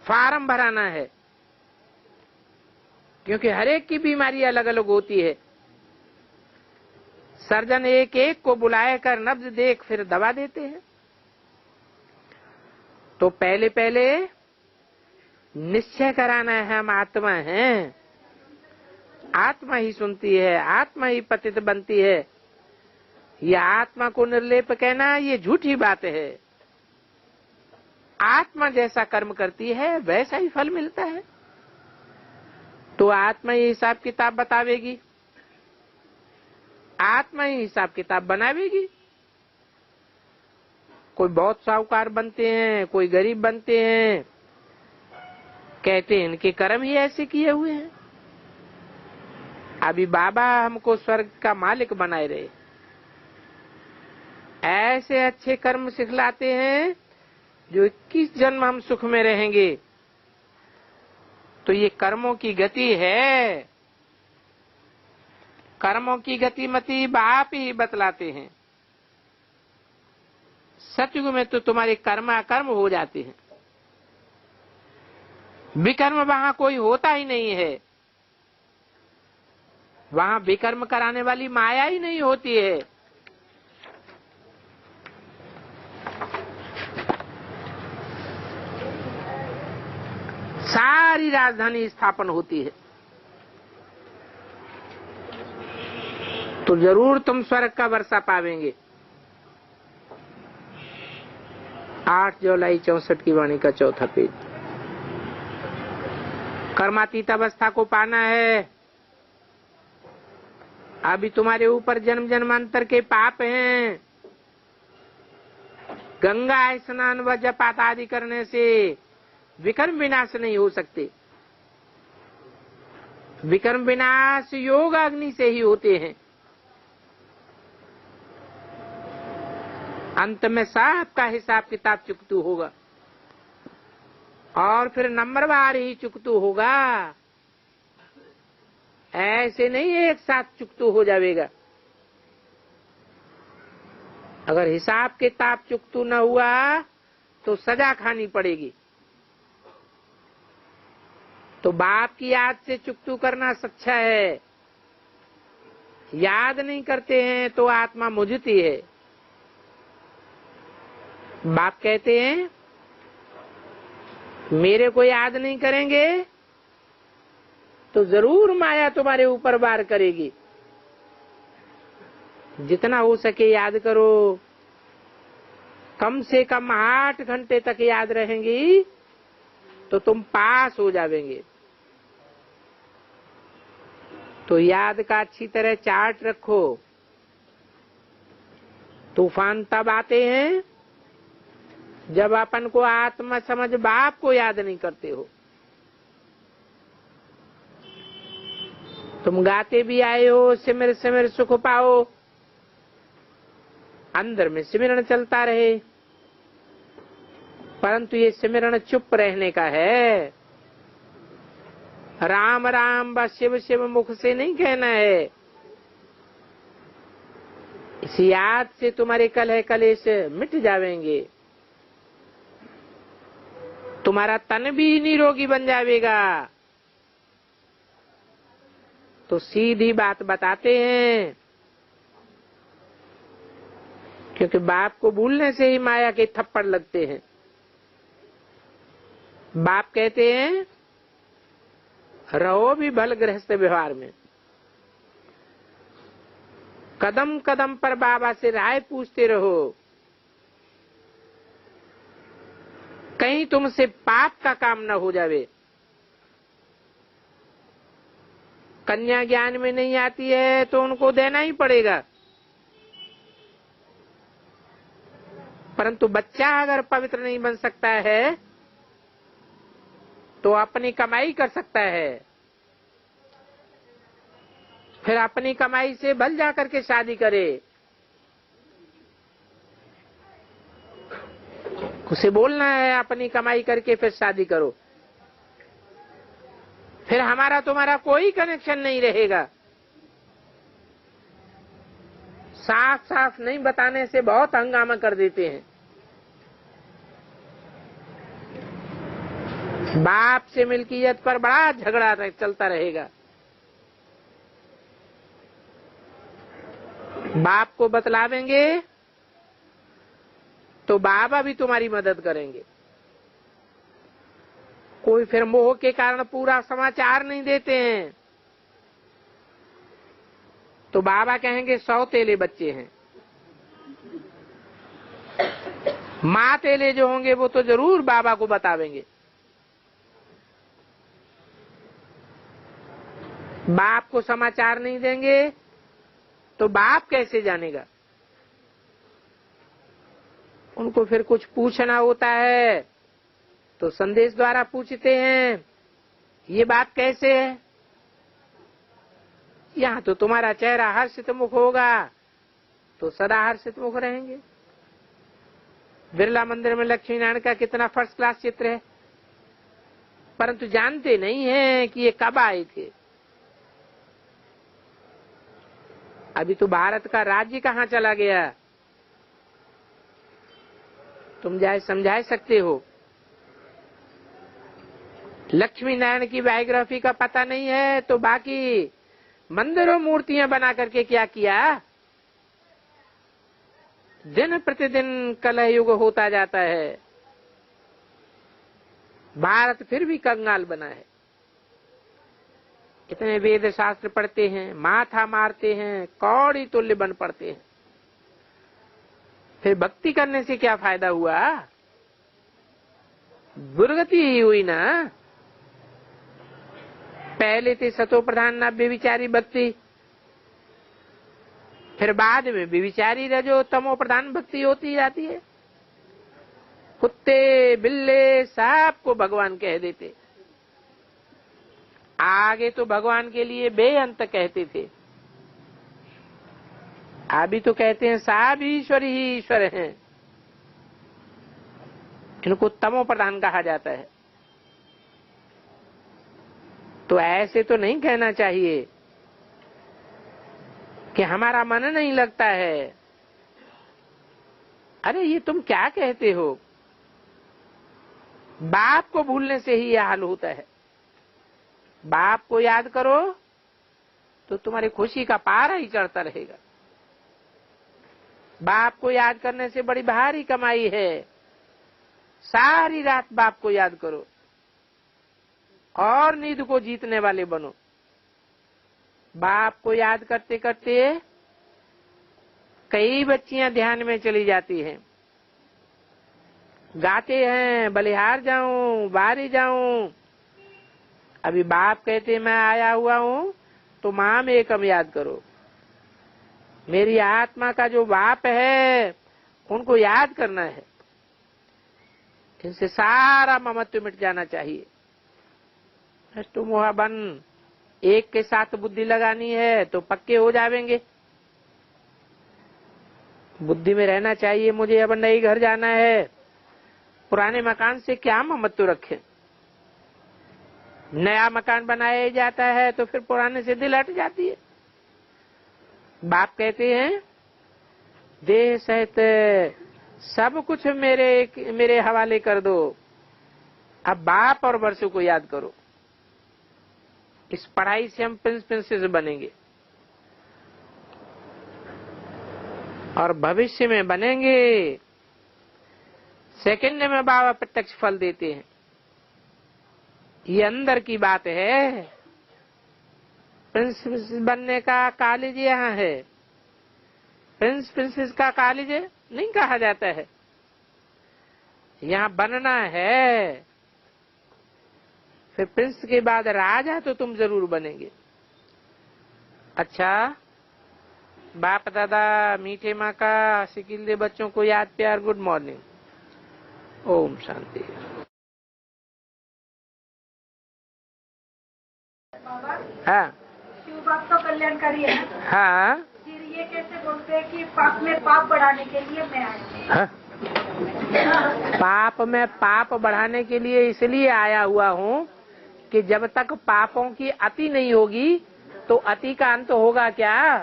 Speaker 1: फार्म भराना है, क्योंकि हर एक की बीमारी अलग अलग होती है। सर्जन एक एक को बुलाए कर नब्ज देख फिर दवा देते हैं। तो पहले पहले निश्चय कराना है, हम आत्मा हैं, आत्मा ही सुनती है, आत्मा ही पतित बनती है। यह आत्मा को निर्लेप कहना ये झूठी बात है। आत्मा जैसा कर्म करती है वैसा ही फल मिलता है। तो आत्मा ही हिसाब किताब बतावेगी, आत्मा ही हिसाब किताब बनावेगी। कोई बहुत साहूकार बनते हैं, कोई गरीब बनते हैं, कहते हैं इनके कर्म ही ऐसे किए हुए हैं। अभी बाबा हमको स्वर्ग का मालिक बनाए रहे, ऐसे अच्छे कर्म सिखलाते हैं जो 21 जन्म हम सुख में रहेंगे। तो ये कर्मों की गति है। कर्मों की गतिमति बाप ही बतलाते हैं। सतयुग में तो तुम्हारे कर्म अकर्म हो जाते हैं, विकर्म वहां कोई होता ही नहीं है। वहां विकर्म कराने वाली माया ही नहीं होती है। सारी राजधानी स्थापन होती है। तो जरूर तुम स्वर्ग का वर्षा पावेंगे। 8 जुलाई 64 की वाणी का 4था पेज। कर्मातीत अवस्था को पाना है। अभी तुम्हारे ऊपर जन्म जन्मांतर के पाप हैं। गंगा स्नान व जपात आदि करने से विकर्म विनाश नहीं हो सकते। विकर्म विनाश योग अग्नि से ही होते हैं। अंत में सबका हिसाब किताब चुकतू होगा, और फिर नंबरवार ही चुकतू होगा। ऐसे नहीं एक साथ चुकतू हो जाएगा। अगर हिसाब किताब चुकतू न हुआ तो सजा खानी पड़ेगी। तो बाप की याद से चुकतू करना सच्चा है। याद नहीं करते हैं तो आत्मा मुझती है। बाप कहते हैं मेरे को याद नहीं करेंगे तो जरूर माया तुम्हारे ऊपर वार करेगी। जितना हो सके याद करो। कम से कम 8 घंटे तक याद रहेंगी तो तुम पास हो जाएंगे। तो याद का अच्छी तरह चार्ट रखो। तूफान तब आते हैं जब अपन को आत्मा समझ बाप को याद नहीं करते हो। तुम गाते भी आए हो सिमर सिमर सुख पाओ, अंदर में सिमरण चलता रहे, परंतु ये सिमरण चुप रहने का है। राम राम व शिव शिव मुख से नहीं कहना है। इस याद से तुम्हारे कलह कलेश मिट जावेंगे, तुम्हारा तन भी निरोगी बन जाएगा। तो सीधी बात बताते हैं, क्योंकि बाप को भूलने से ही माया के थप्पड़ लगते हैं। बाप कहते हैं रहो भी भल गृहस्थ व्यवहार में, कदम कदम पर बाबा से राय पूछते रहो, कहीं तुमसे पाप का काम न हो जावे। कन्या ज्ञान में नहीं आती है तो उनको देना ही पड़ेगा, परंतु बच्चा अगर पवित्र नहीं बन सकता है तो अपनी कमाई कर सकता है, फिर अपनी कमाई से भल जाकर के शादी करे। उसे बोलना है अपनी कमाई करके फिर शादी करो, फिर हमारा तुम्हारा कोई कनेक्शन नहीं रहेगा। साफ साफ नहीं बताने से बहुत हंगामा कर देते हैं। बाप से मिल्कियत पर बड़ा झगड़ा चलता रहेगा। बाप को बतलावेंगे तो बाबा भी तुम्हारी मदद करेंगे। कोई फिर मोह के कारण पूरा समाचार नहीं देते हैं तो बाबा कहेंगे 100 तेले बच्चे हैं। माँ तेले जो होंगे वो तो जरूर बाबा को बतावेंगे। बाप को समाचार नहीं देंगे तो बाप कैसे जानेगा। उनको फिर कुछ पूछना होता है तो संदेश द्वारा पूछते हैं ये बात कैसे है। यहाँ तो तुम्हारा चेहरा हर्षित मुख होगा तो सदा हर्षित मुख रहेंगे। बिरला मंदिर में लक्ष्मी नारायण का कितना फर्स्ट क्लास चित्र है, परंतु जानते नहीं हैं कि ये कब आए थे। अभी तो भारत का राज्य कहाँ चला गया, तुम जाए समझा सकते हो। लक्ष्मी नारायण की बायोग्राफी का पता नहीं है तो बाकी मंदिरों मूर्तियां बना करके क्या किया। दिन प्रतिदिन कलह युग होता जाता है, भारत फिर भी कंगाल बना है। इतने वेद शास्त्र पढ़ते हैं, माथा मारते हैं, कौड़ी तुल्य बन पड़ते हैं, फिर भक्ति करने से क्या फायदा हुआ। दुर्गति ही हुई ना। पहले थे सतो प्रधान नव्य विचारी भक्ति, फिर बाद में विचारी रजो तमो प्रधान भक्ति होती जाती है। कुत्ते बिल्ले सबको भगवान कह देते, आगे तो भगवान के लिए बेअंत कहते थे, अभी तो कहते हैं सब ईश्वर ही ईश्वर हैं। इनको तमो प्रधान कहा जाता है। तो ऐसे तो नहीं कहना चाहिए कि हमारा मन नहीं लगता है। अरे ये तुम क्या कहते हो। बाप को भूलने से ही यह हाल होता है। बाप को याद करो तो तुम्हारी खुशी का पारा ही चढ़ता रहेगा। बाप को याद करने से बड़ी भारी कमाई है। सारी रात बाप को याद करो और नींद को जीतने वाले बनो। बाप को याद करते करते कई बच्चियां ध्यान में चली जाती हैं, गाते हैं बलिहार जाऊं बारी जाऊं। अभी बाप कहते मैं आया हुआ हूं तो माम एकम याद करो। मेरी आत्मा का जो बाप है उनको याद करना है। इनसे सारा ममत्व मिट जाना चाहिए। नष्टो मोहा बन, एक के साथ बुद्धि लगानी है तो पक्के हो जाएंगे। बुद्धि में रहना चाहिए मुझे अब नई घर जाना है, पुराने मकान से क्या ममत्व रखे। नया मकान बनाया जाता है तो फिर पुराने से दिल हट जाती है। बाप कहते हैं देह सहित सब कुछ मेरे हवाले कर दो। अब बाप और वर्षों को याद करो। इस पढ़ाई से हम प्रिंस प्रिंसेस बनेंगे और भविष्य में बनेंगे। सेकंड में बाबा प्रत्यक्ष फल देते हैं। ये अंदर की बात है। प्रिंस प्रिंसेस बनने का कॉलेज यहाँ है। प्रिंस प्रिंसेस का कॉलेज नहीं कहा जाता है। यहाँ बनना है। फिर प्रिंस के बाद राजा तो तुम जरूर बनेंगे। अच्छा, बाप दादा मीठे माँ का सिकिल बच्चों को याद प्यार गुड मॉर्निंग। ओम शांति। हाँ,
Speaker 2: शिव बाप तो कल्याणकारी है।
Speaker 1: हाँ,
Speaker 2: फिर ये कैसे बोलते हैं कि पाप में पाप बढ़ाने के लिए मैं आया?
Speaker 1: हाँ? पाप में पाप बढ़ाने के लिए इसलिए आया हुआ हूँ कि जब तक पापों की अति नहीं होगी तो अति का अंत होगा क्या?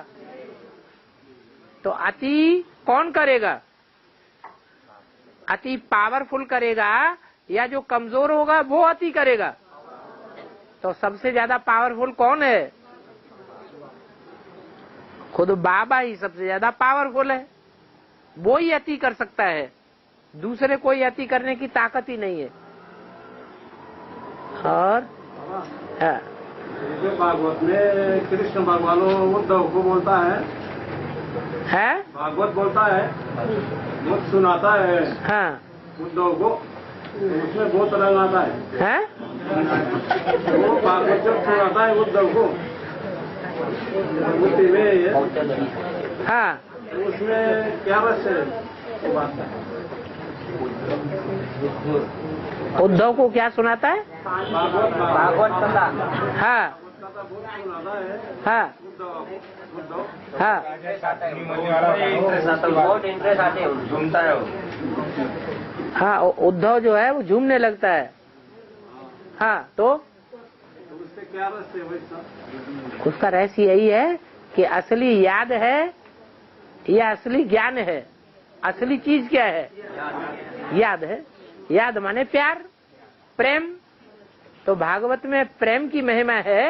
Speaker 1: तो अति कौन करेगा? अति पावरफुल करेगा या जो कमजोर होगा वो अति करेगा? तो सबसे ज्यादा पावरफुल कौन है? खुद बाबा ही सबसे ज्यादा पावरफुल है। वो ही अति कर सकता है, दूसरे कोई अति करने की ताकत ही नहीं है। और
Speaker 3: भागवत में कृष्ण भगवान उद्धव को बोलता है, भागवत बोलता है, मुझ सुनाता है
Speaker 1: हाँ,
Speaker 3: उद्धव को, तो उसमें बहुत रंग आता है। वो भागवत जब सुनाता है उद्धव को बुद्धि में ये,
Speaker 1: हाँ,
Speaker 3: तो उसमें क्या रस है बात है?
Speaker 1: उद्धव को क्या सुनाता है?
Speaker 3: भागवत कथा।
Speaker 1: हाँ, हाँ, हाँ,
Speaker 4: बहुत इंटरेस्ट आते हैं, झूमता है वो।
Speaker 1: हाँ, उद्धव जो है वो झूमने लगता है। हाँ, तो
Speaker 3: उससे क्या रस है वैसा?
Speaker 1: उसका रहस्य यही है कि असली याद है या असली ज्ञान है। असली चीज क्या है? याद है। याद माने प्यार, प्रेम। तो भागवत में प्रेम की महिमा है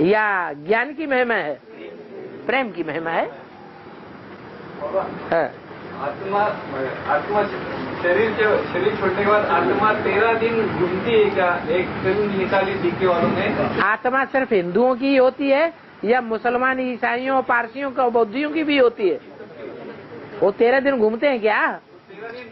Speaker 1: या ज्ञान की महिमा है? प्रेम की महिमा है।
Speaker 4: आत्मा शरीर छोड़ने के बाद आत्मा 13 दिन घूमती है क्या? एक फिल्म निकाली दिखे वालों ने।
Speaker 1: आत्मा सिर्फ हिंदुओं की होती है या मुसलमान, ईसाइयों, पारसियों का, बौद्धियों की भी होती है? वो 13 दिन घूमते हैं क्या?
Speaker 4: 13 दिन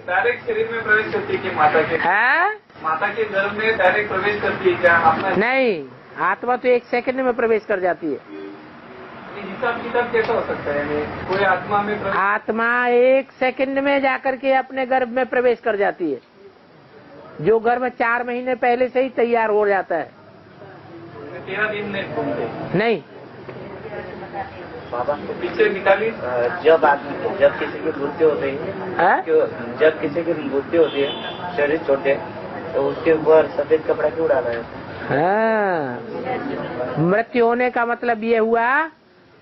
Speaker 4: डायरेक्ट शरीर में प्रवेश करती है कि माता के?
Speaker 1: है?
Speaker 4: माता के गर्भ में डायरेक्ट प्रवेश करती है क्या? अपना
Speaker 1: नहीं, आत्मा तो 1 सेकंड में प्रवेश कर जाती है।
Speaker 4: हिसाब किताब कैसा हो सकता है? कोई आत्मा में प्रवेश?
Speaker 1: आत्मा 1 सेकंड में जाकर के अपने गर्भ में प्रवेश कर जाती है। जो गर्भ 4 महीने पहले से ही तैयार हो जाता है।
Speaker 4: 13 दिन नहीं घूमते?
Speaker 1: नहीं।
Speaker 4: बाबा पीछे निकाली। जब किसी की मृत्यु होती है, जब किसी की मृत्यु होती है, शरीर छोटे, तो उसके ऊपर सफेद कपड़ा क्यों डाला है?
Speaker 1: हाँ, मृत्यु होने का मतलब ये हुआ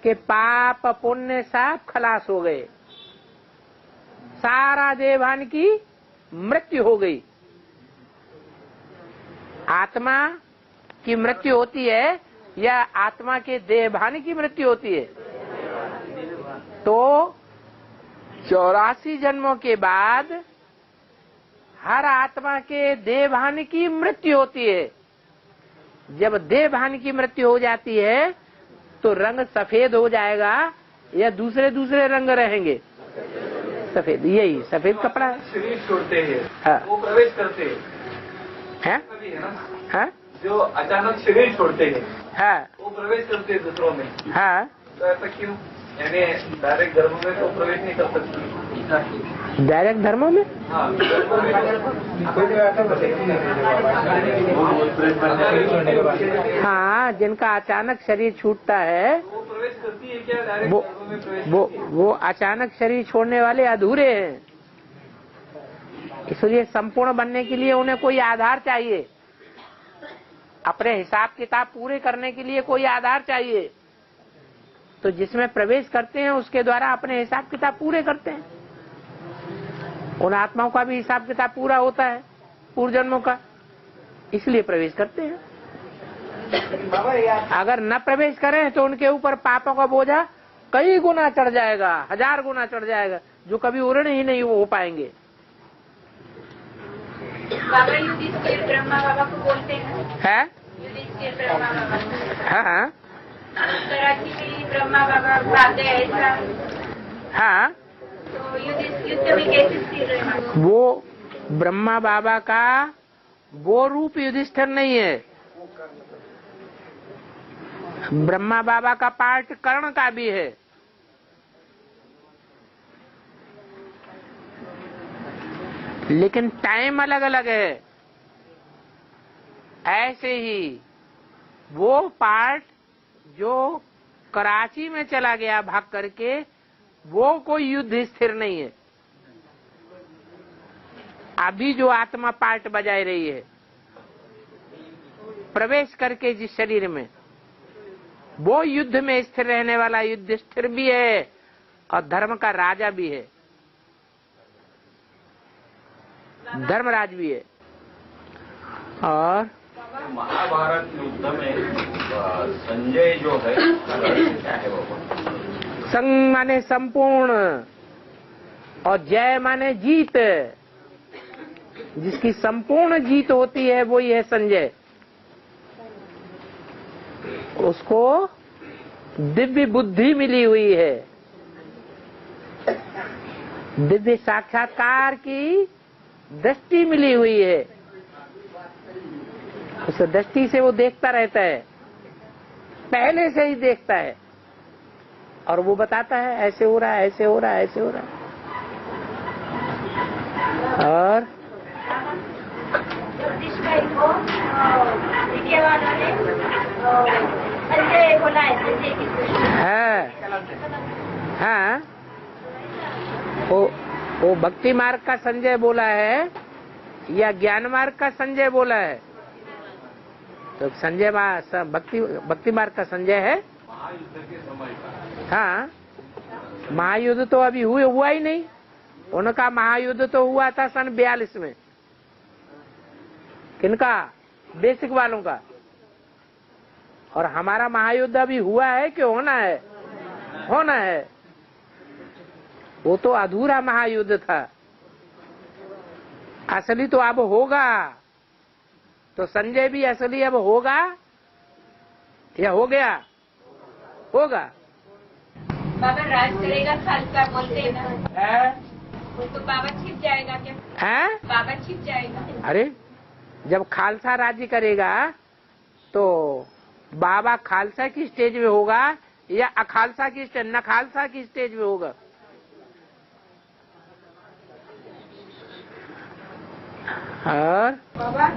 Speaker 1: कि पाप पुण्य सब खलास हो गए, सारा देवान की मृत्यु हो गई। आत्मा की मृत्यु होती है या आत्मा के देहभान की मृत्यु होती है? तो 84 जन्मों के बाद हर आत्मा के देहभान की मृत्यु होती है। जब देहभान की मृत्यु हो जाती है तो रंग सफेद हो जाएगा या दूसरे दूसरे रंग रहेंगे? सफेद। यही सफेद कपड़ा है।
Speaker 4: शरीर छोड़ते हैं,
Speaker 1: हाँ।
Speaker 4: वो प्रवेश करते हैं।
Speaker 1: हैं? हाँ?
Speaker 4: जो अचानक शरीर छोड़ते हैं
Speaker 1: हाँ
Speaker 4: वो प्रवेश करते हैं दूसरों में,
Speaker 1: हाँ।
Speaker 4: तो ऐसा क्यों? यानी डायरेक्ट धर्म में तो प्रवेश नहीं कर सकते।
Speaker 1: डायरेक्ट धर्मों में?
Speaker 4: हाँ, धर्मों में
Speaker 1: हाँ, जिनका अचानक शरीर छूटता है
Speaker 4: वो प्रवेश करती है क्या डायरेक्ट धर्म में प्रवेश?
Speaker 1: वो अचानक शरीर छोड़ने वाले अधूरे हैं, इसलिए संपूर्ण बनने के लिए उन्हें कोई आधार चाहिए। अपने हिसाब किताब पूरे करने के लिए कोई आधार चाहिए, तो जिसमें प्रवेश करते हैं उसके द्वारा अपने हिसाब किताब पूरे करते हैं। उन आत्माओं का भी हिसाब किताब पूरा होता है पूर्व जन्मों का, इसलिए प्रवेश करते हैं। अगर न प्रवेश करें तो उनके ऊपर पापों का बोझा कई गुना चढ़ जाएगा, 1000 गुना चढ़ जाएगा, जो कभी उड़ने ही नहीं हो पाएंगे।
Speaker 2: बाबा युधिष्ठिर ब्रह्मा बाबा को बोलते हैं,
Speaker 1: है?
Speaker 2: युधिष्ठिर ब्रह्मा बाबा।
Speaker 1: हाँ
Speaker 2: कराची में ब्रह्मा बाबा भाग गए ऐसा,
Speaker 1: हाँ।
Speaker 2: तो युद्ध में कैसे स्थिर रहना?
Speaker 1: वो ब्रह्मा बाबा का वो रूप युधिष्ठिर नहीं है। ब्रह्मा बाबा का पार्ट कर्ण का भी है। लेकिन टाइम अलग अलग है। ऐसे ही वो पार्ट जो कराची में चला गया भाग करके, वो कोई युद्ध स्थिर नहीं है। अभी जो आत्मा पार्ट बजाय रही है प्रवेश करके जिस शरीर में, वो युद्ध में स्थिर रहने वाला युद्ध स्थिर भी है और धर्म का राजा भी है, धर्मराज भी है। और
Speaker 3: महाभारत युद्ध में संजय जो है क्या है वो?
Speaker 1: संग माने संपूर्ण और जय माने जीत। जिसकी संपूर्ण जीत होती है वही है संजय। उसको दिव्य बुद्धि मिली हुई है, दिव्य साक्षात्कार की दृष्टि मिली हुई है। उस दृष्टि से वो देखता रहता है, पहले से ही देखता है और वो बताता है ऐसे हो रहा है, ऐसे हो रहा है, ऐसे हो रहा है। और
Speaker 2: संजय बोला है, संजय की
Speaker 1: हाँ, वो भक्ति मार्ग का संजय बोला है या ज्ञान मार्ग का संजय बोला है? तो संजय भक्ति मार्ग का संजय है। हाँ, महायुद्ध तो अभी हुआ ही नहीं। उनका महायुद्ध तो हुआ था सन 42 में। किनका? बेसिक वालों का। और हमारा महायुद्ध अभी हुआ है कि होना है? होना है। वो तो अधूरा महायुद्ध था, असली तो अब होगा। तो संजय भी असली अब होगा या हो गया? होगा।
Speaker 2: बाबा राज करेगा खालसा बोलते हैं ना, वो तो बाबा छिप जाएगा क्या?
Speaker 1: है?
Speaker 2: बाबा छिप जाएगा।
Speaker 1: अरे जब खालसा राज्य करेगा तो बाबा खालसा की स्टेज में होगा या अखालसा की स्टेज, न खालसा की स्टेज में होगा? और
Speaker 2: बाबा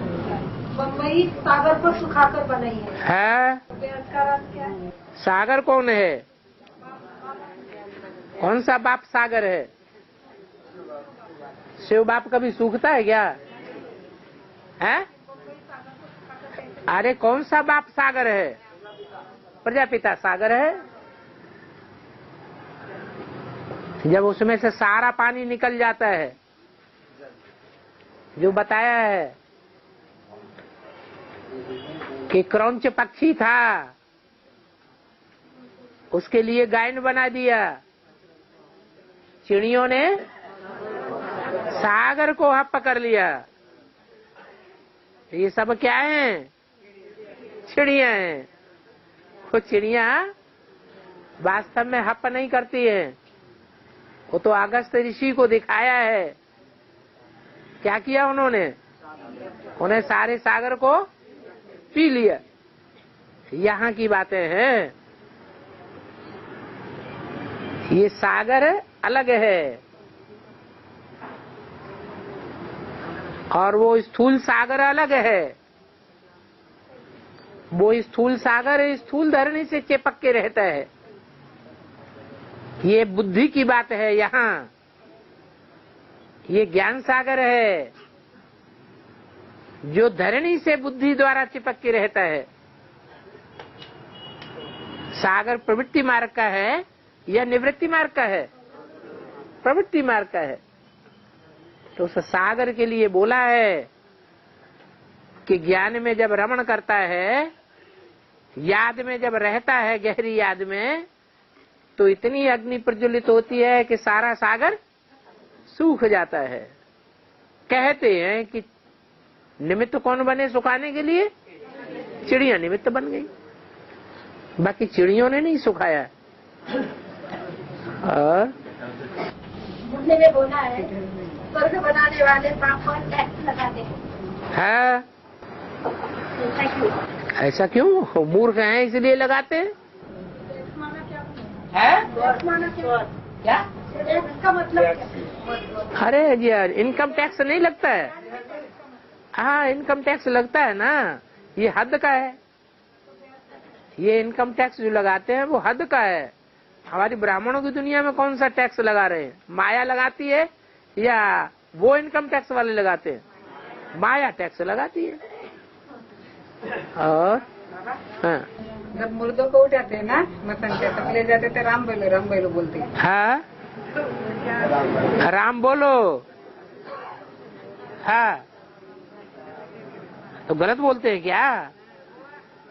Speaker 2: बम्बई सागर को सुखाकर बनाई
Speaker 1: है।
Speaker 2: उसका राज क्या है?
Speaker 1: सागर कौन है? कौन सा बाप सागर है? शिव बाप कभी सूखता है क्या? है? अरे कौन सा बाप सागर है? प्रजापिता सागर है। जब उसमें से सारा पानी निकल जाता है, जो बताया है कि क्रौंच पक्षी था, उसके लिए गायन बना दिया। चिड़ियों ने सागर को हप कर लिया। ये सब क्या है? चिड़िया हैं। वो चिड़िया वास्तव में हप नहीं करती हैं। वो तो अगस्त ऋषि को दिखाया है। क्या किया उन्होंने? उन्हें सारे सागर को पी लिया। यहाँ की बातें हैं। ये सागर अलग है और वो स्थूल सागर अलग है। वो स्थूल सागर स्थूल धरणी से चिपक के रहता है। ये बुद्धि की बात है। यहाँ ये ज्ञान सागर है जो धरणी से बुद्धि द्वारा चिपक के रहता है। सागर प्रवृत्ति मार्ग का है या निवृत्ति मार्ग का है? प्रवृत्ति मार्ग का है। तो उस सागर के लिए बोला है कि ज्ञान में जब रमण करता है, याद में जब रहता है, गहरी याद में, तो इतनी अग्नि प्रज्वलित होती है कि सारा सागर सूख जाता है। कहते हैं कि निमित्त कौन बने सुखाने के लिए? चिड़िया निमित्त बन गई, बाकी चिड़ियों ने नहीं सुखाया। और
Speaker 2: मुझे में बोला है स्वर्ग बनाने वाले पाप पर टैक्स लगाते हैं।
Speaker 1: है ऐसा क्यों? मूर्ख हैं इसलिए लगाते हैं। क्या
Speaker 2: इसका मतलब?
Speaker 1: अरे जी यार, इनकम टैक्स नहीं लगता है। हाँ, इनकम टैक्स लगता है ना, ये हद का है। ये इनकम टैक्स जो लगाते हैं वो हद का है। हमारी ब्राह्मणों की दुनिया में कौन सा टैक्स लगा रहे हैं? माया लगाती है या वो इनकम टैक्स वाले लगाते हैं? माया टैक्स लगाती है। और हाँ,
Speaker 2: जब मुर्दों को उठाते हैं ना मसन के, तब ले जाते थे राम बोलो बोलते हैं।
Speaker 1: हाँ, राम बोलो। हाँ, तो गलत बोलते हैं क्या?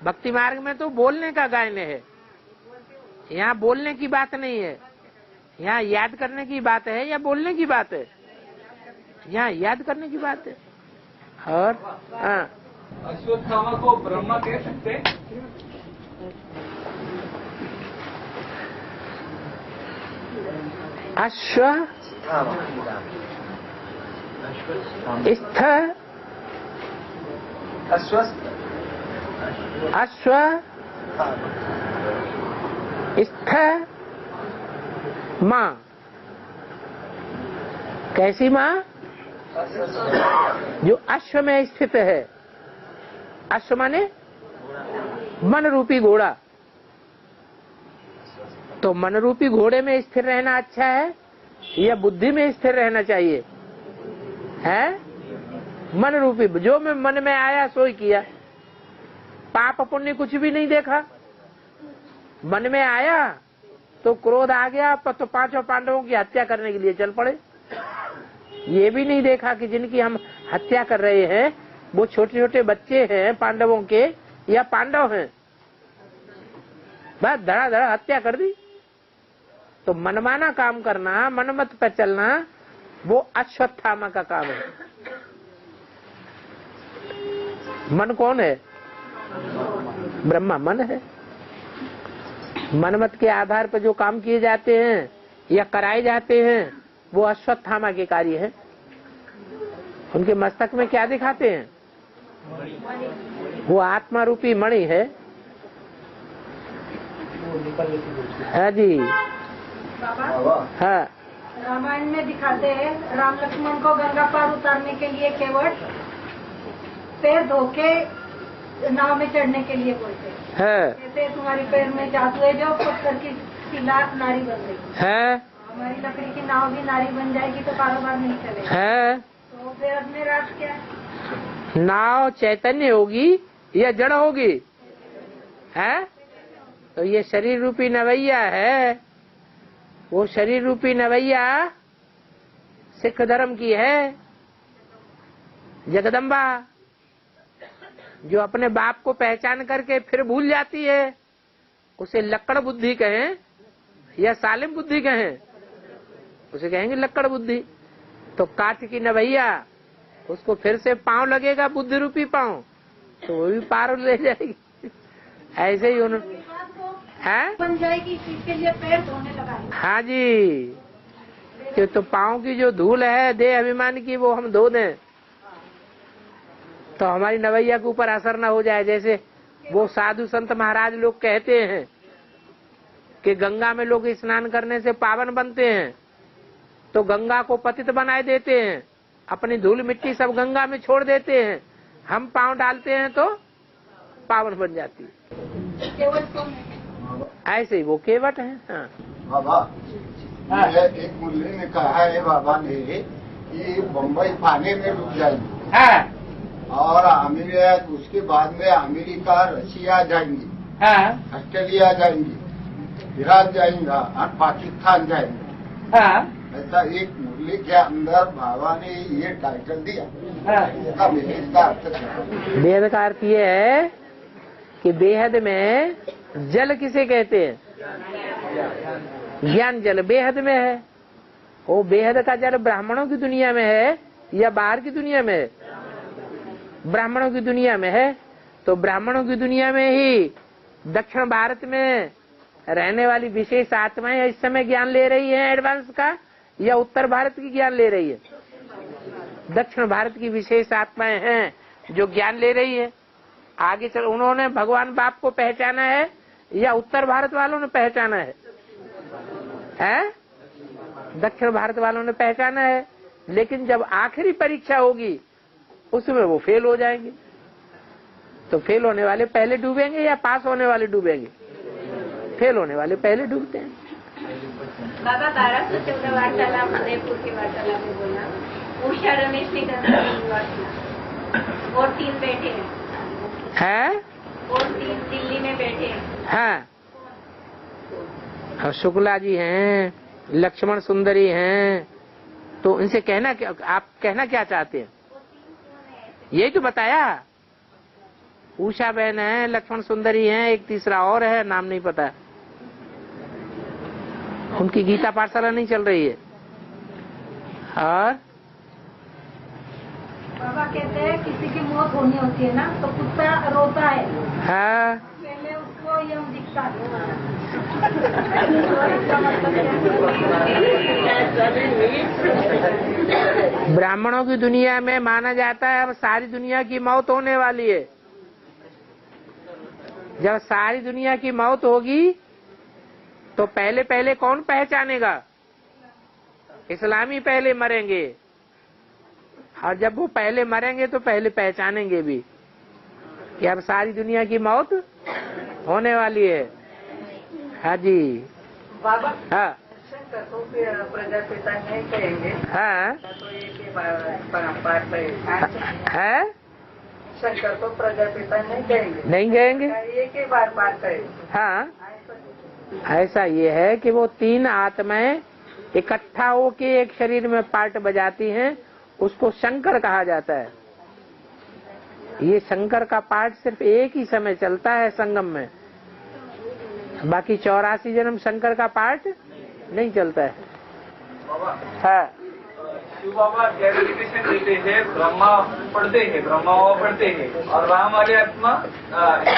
Speaker 1: भक्ति मार्ग में तो बोलने का गायन है। यहाँ बोलने की बात नहीं है। यहाँ याद करने की बात है या बोलने की बात है? यहाँ याद करने की बात है। और हाँ,
Speaker 3: अश्वत्थामा को ब्रह्मा कह सकते हैं?
Speaker 1: अश्व स्थ माँ। कैसी माँ? जो अश्व में स्थित है। अश्व माने मन रूपी घोड़ा। तो मन रूपी घोड़े में स्थिर रहना अच्छा है या बुद्धि में स्थिर रहना चाहिए? है मन रूपी, जो मैं मन में आया सो ही किया। पाप पुण्य कुछ भी नहीं देखा। मन में आया तो क्रोध आ गया, तो पांचों पांडवों की हत्या करने के लिए चल पड़े। ये भी नहीं देखा कि जिनकी हम हत्या कर रहे हैं वो छोटे छोटे बच्चे हैं पांडवों के या पांडव हैं। बस धड़ा हत्या कर दी। तो मनमाना काम करना, मनमत पर चलना, वो अश्वत्थामा का काम है। मन कौन है? ब्रह्मा मन है। मनमत के आधार पर जो काम किए जाते हैं या कराए जाते हैं वो अश्वत्थामा के कार्य है। उनके मस्तक में क्या दिखाते हैं? वो आत्मा रूपी मणि है। हाँ जी। हाँ,
Speaker 2: रामायण में दिखाते हैं राम लक्ष्मण को गंगा पार उतारने के लिए केवल पैर धो के नाव में चढ़ने के लिए बोलते हैं। जैसे तुम्हारी पैर में जादू है जो पत्थर की लाख नारी बन रही है। हमारी लकड़ी की नाव भी नारी बन जाएगी तो कारोबार नहीं चलेगा। तो फिर अपने राज क्या है?
Speaker 1: नाव चैतन्य होगी या जड़ होगी? है तो ये शरीर रूपी नवैया है। वो शरीर रूपी नवैया सिख धर्म की है। जगदम्बा जो अपने बाप को पहचान करके फिर भूल जाती है, उसे लक्कड़ बुद्धि कहें या सालिम बुद्धि कहें? उसे कहेंगे लक्कड़ बुद्धि। तो काठ की नवैया, उसको फिर से पांव लगेगा, बुद्धि रूपी पांव, तो वो भी पार ले जाएगी। ऐसे ही उन्होंने
Speaker 2: बन जाएगी, इसके लिए पैर धोने लगा।
Speaker 1: हाँ जी, तो पांव की जो धूल है देह अभिमान की, वो हम धो दें तो हमारी नवैया के ऊपर असर न हो जाए। जैसे वो साधु संत महाराज लोग कहते हैं कि गंगा में लोग स्नान करने से पावन बनते हैं, तो गंगा को पतित बनाए देते हैं, अपनी धूल मिट्टी सब गंगा में छोड़ देते हैं, हम पांव डालते हैं तो पावन बन जाती है। ऐसे ही वो केवट है। हाँ
Speaker 5: बाबा, एक मुल्ले ने कहा है बाबा ने कि बम्बई पानी में डूब जाएगी।
Speaker 1: हाँ।
Speaker 5: और अमेरिका, उसके बाद में अमेरिका, रशिया जाएंगी,
Speaker 1: हाँ।
Speaker 5: ऑस्ट्रेलिया जाएंगी, इराक जाएंगा और पाकिस्तान जाएंगे।
Speaker 1: हाँ।
Speaker 5: ऐसा एक मुरली के अंदर बाबा ने ये टाइटल दिया।
Speaker 1: हाँ।
Speaker 5: इसका बेहद का अर्थ क्या?
Speaker 1: बेहद का अर्थ ये है कि बेहद में जल किसे कहते हैं? ज्ञान जल बेहद में है। वो बेहद का जल ब्राह्मणों की दुनिया में है या बाहर की दुनिया में है? ब्राह्मणों की दुनिया में है। तो ब्राह्मणों की दुनिया में ही दक्षिण भारत में रहने वाली विशेष आत्माएं इस समय ज्ञान ले रही हैं एडवांस का, या उत्तर भारत की ज्ञान ले रही है? दक्षिण भारत की विशेष आत्माएं हैं जो ज्ञान ले रही है। आगे चल उन्होंने भगवान बाप को पहचाना है या उत्तर भारत वालों ने पहचाना है? दक्षिण भारत वालों ने पहचाना है। लेकिन जब आखिरी परीक्षा होगी उसमें वो फेल हो जाएंगे। तो फेल होने वाले पहले डूबेंगे या पास होने वाले डूबेंगे? फेल होने वाले पहले डूबते हैं।
Speaker 6: बाबा 1214 वार्तालाप उदयपुर के वार्तालाप में बोला, उषा रमेश ने और 3 बैठे हैं और 3 दिल्ली में बैठे हैं।
Speaker 1: हाँ, शुक्ला जी हैं, लक्ष्मण सुंदरी हैं, तो इनसे कहना क्या, आप कहना क्या चाहते हैं? यही तो बताया। उषा बहन है, लक्ष्मण सुंदरी हैं, एक तीसरा और है, नाम नहीं पता। उनकी गीता पाठशाला नहीं चल रही है। और
Speaker 2: बाबा कहते हैं किसी की मौत होनी होती है ना तो कुत्ता रोता है।
Speaker 1: हाँ,
Speaker 2: पहले उसको यम दिखता है।
Speaker 1: ब्राह्मणों की दुनिया में माना जाता है अब सारी दुनिया की मौत होने वाली है। जब सारी दुनिया की मौत होगी तो पहले पहले कौन पहचानेगा? इस्लामी पहले मरेंगे, और जब वो पहले मरेंगे तो पहले पहचानेंगे भी कि अब सारी दुनिया की मौत होने वाली है। हाँ जी
Speaker 7: बाबा।
Speaker 1: हाँ
Speaker 7: शंकर को प्रजापिता नहीं कहेंगे।
Speaker 1: हाँ
Speaker 7: तो एक पाठ
Speaker 1: है,
Speaker 7: शंकर को प्रजापिता नहीं कहेंगे।
Speaker 1: नहीं कहेंगे,
Speaker 7: एक ही बार पाठ करेंगे।
Speaker 1: हाँ ऐसा ये है कि वो 3 आत्माएं इकट्ठा होके एक शरीर में पार्ट बजाती हैं, उसको शंकर कहा जाता है। ये शंकर का पार्ट सिर्फ एक ही समय चलता है संगम में, बाकी 84 जन्म शंकर का पार्ट नहीं चलता है। हाँ,
Speaker 8: शिव बाबा क्लैरिफिकेशन देते हैं, ब्रह्मा पढ़ते हैं, ब्रह्मा बाबा पढ़ते हैं, और राम वाले आत्मा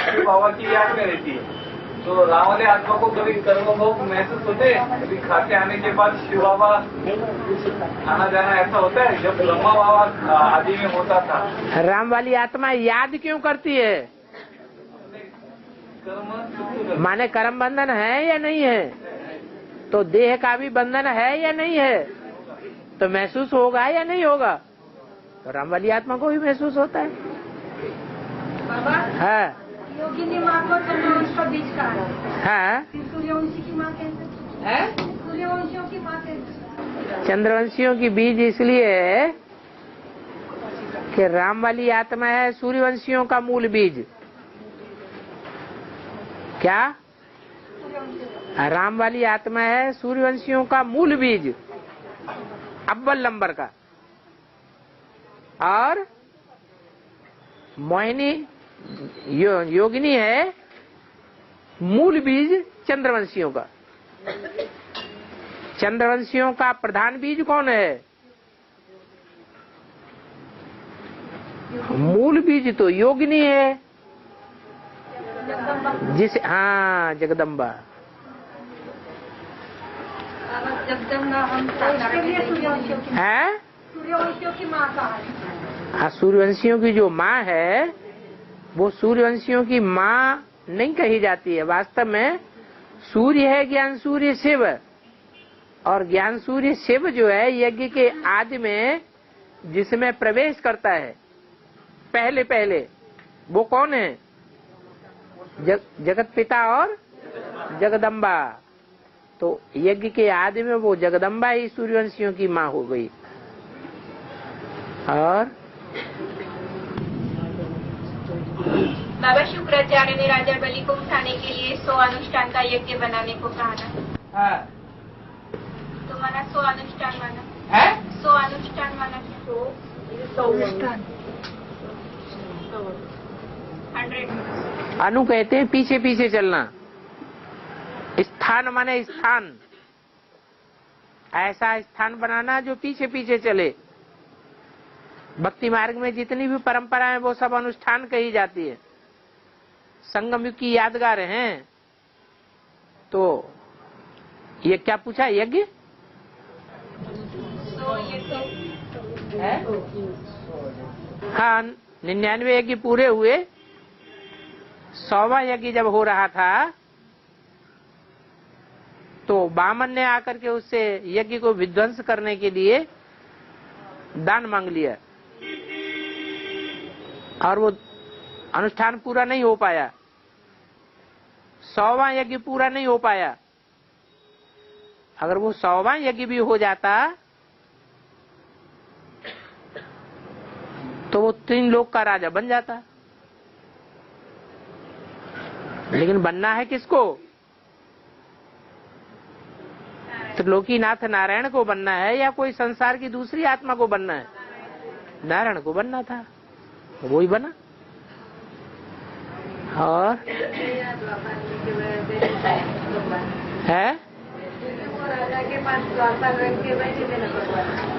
Speaker 8: शिव बाबा की याद में रहती है। तो राम वाले आत्मा को कभी कर्म भोग महसूस होते हैं? कभी खा के आने के बाद शिव बाबा आना जाना ऐसा होता है? जब ब्रह्मा बाबा आदि में होता था।
Speaker 1: राम वाली आत्मा याद क्यों करती है? माने कर्म बंधन है या नहीं है? तो देह का भी बंधन है या नहीं है? तो महसूस होगा या नहीं होगा? तो राम वाली आत्मा को भी महसूस होता है।
Speaker 2: बाबा
Speaker 1: हाँ
Speaker 2: योगिनी माँ को चंद्रवंश का बीज कहा है।
Speaker 1: हाँ,
Speaker 2: सूर्यवंशी की माँ कैसे है? सूर्यवंशियों की माँ कैसे?
Speaker 1: चंद्रवंशियों की बीज इसलिए है कि राम वाली आत्मा है सूर्यवंशियों का मूल बीज। क्या? राम वाली आत्मा है सूर्यवंशियों का मूल बीज, अव्वल नंबर का। और मोहिनी योगिनी है मूल बीज चंद्रवंशियों का। चंद्रवंशियों का प्रधान बीज कौन है? मूल बीज तो योगिनी है, जिसे हाँ जगदम्बा।
Speaker 2: जगदम्बा हम है। सूर्यवंशियों की माँ कहा है।
Speaker 1: हाँ, सूर्यवंशियों की जो माँ है वो सूर्यवंशियों की माँ नहीं कही जाती है। वास्तव में सूर्य है ज्ञान सूर्य शिव, और ज्ञान सूर्य शिव जो है यज्ञ के आदि में जिसमें प्रवेश करता है पहले पहले, वो कौन है? जगत पिता और जगदम्बा। तो यज्ञ के आदि में वो जगदम्बा ही सूर्यवंशियों की माँ हो गई। और
Speaker 6: बाबा शुक्राचार्य ने राजा बलि को उठाने के लिए 100 अनुष्ठान का यज्ञ बनाने को कहा था।
Speaker 1: हाँ।
Speaker 6: तो माना 100 अनुष्ठान माना
Speaker 1: है?
Speaker 6: 100 अनुष्ठान माना क्या? 100 अनुष्ठान 100।
Speaker 1: अनु कहते हैं पीछे पीछे चलना। स्थान माने स्थान, ऐसा स्थान बनाना जो पीछे पीछे चले। भक्ति मार्ग में जितनी भी परंपराएं वो सब अनुष्ठान कही जाती है। संगम युग की यादगार हैं। तो ये क्या पूछा? यज्ञ है? हाँ, 99 यज्ञ पूरे हुए। 100वां यज्ञ जब हो रहा था तो बामन ने आकर के उससे यज्ञ को विध्वंस करने के लिए दान मांग लिया, और वो अनुष्ठान पूरा नहीं हो पाया। 100वां यज्ञ पूरा नहीं हो पाया। अगर वो 100वां यज्ञ भी हो जाता तो वो 3 लोक का राजा बन जाता। लेकिन बनना है किसको? त्रिलोकीनाथ नारायण को बनना है या कोई संसार की दूसरी आत्मा को बनना है? नारायण को बनना था, वो ही बना। और है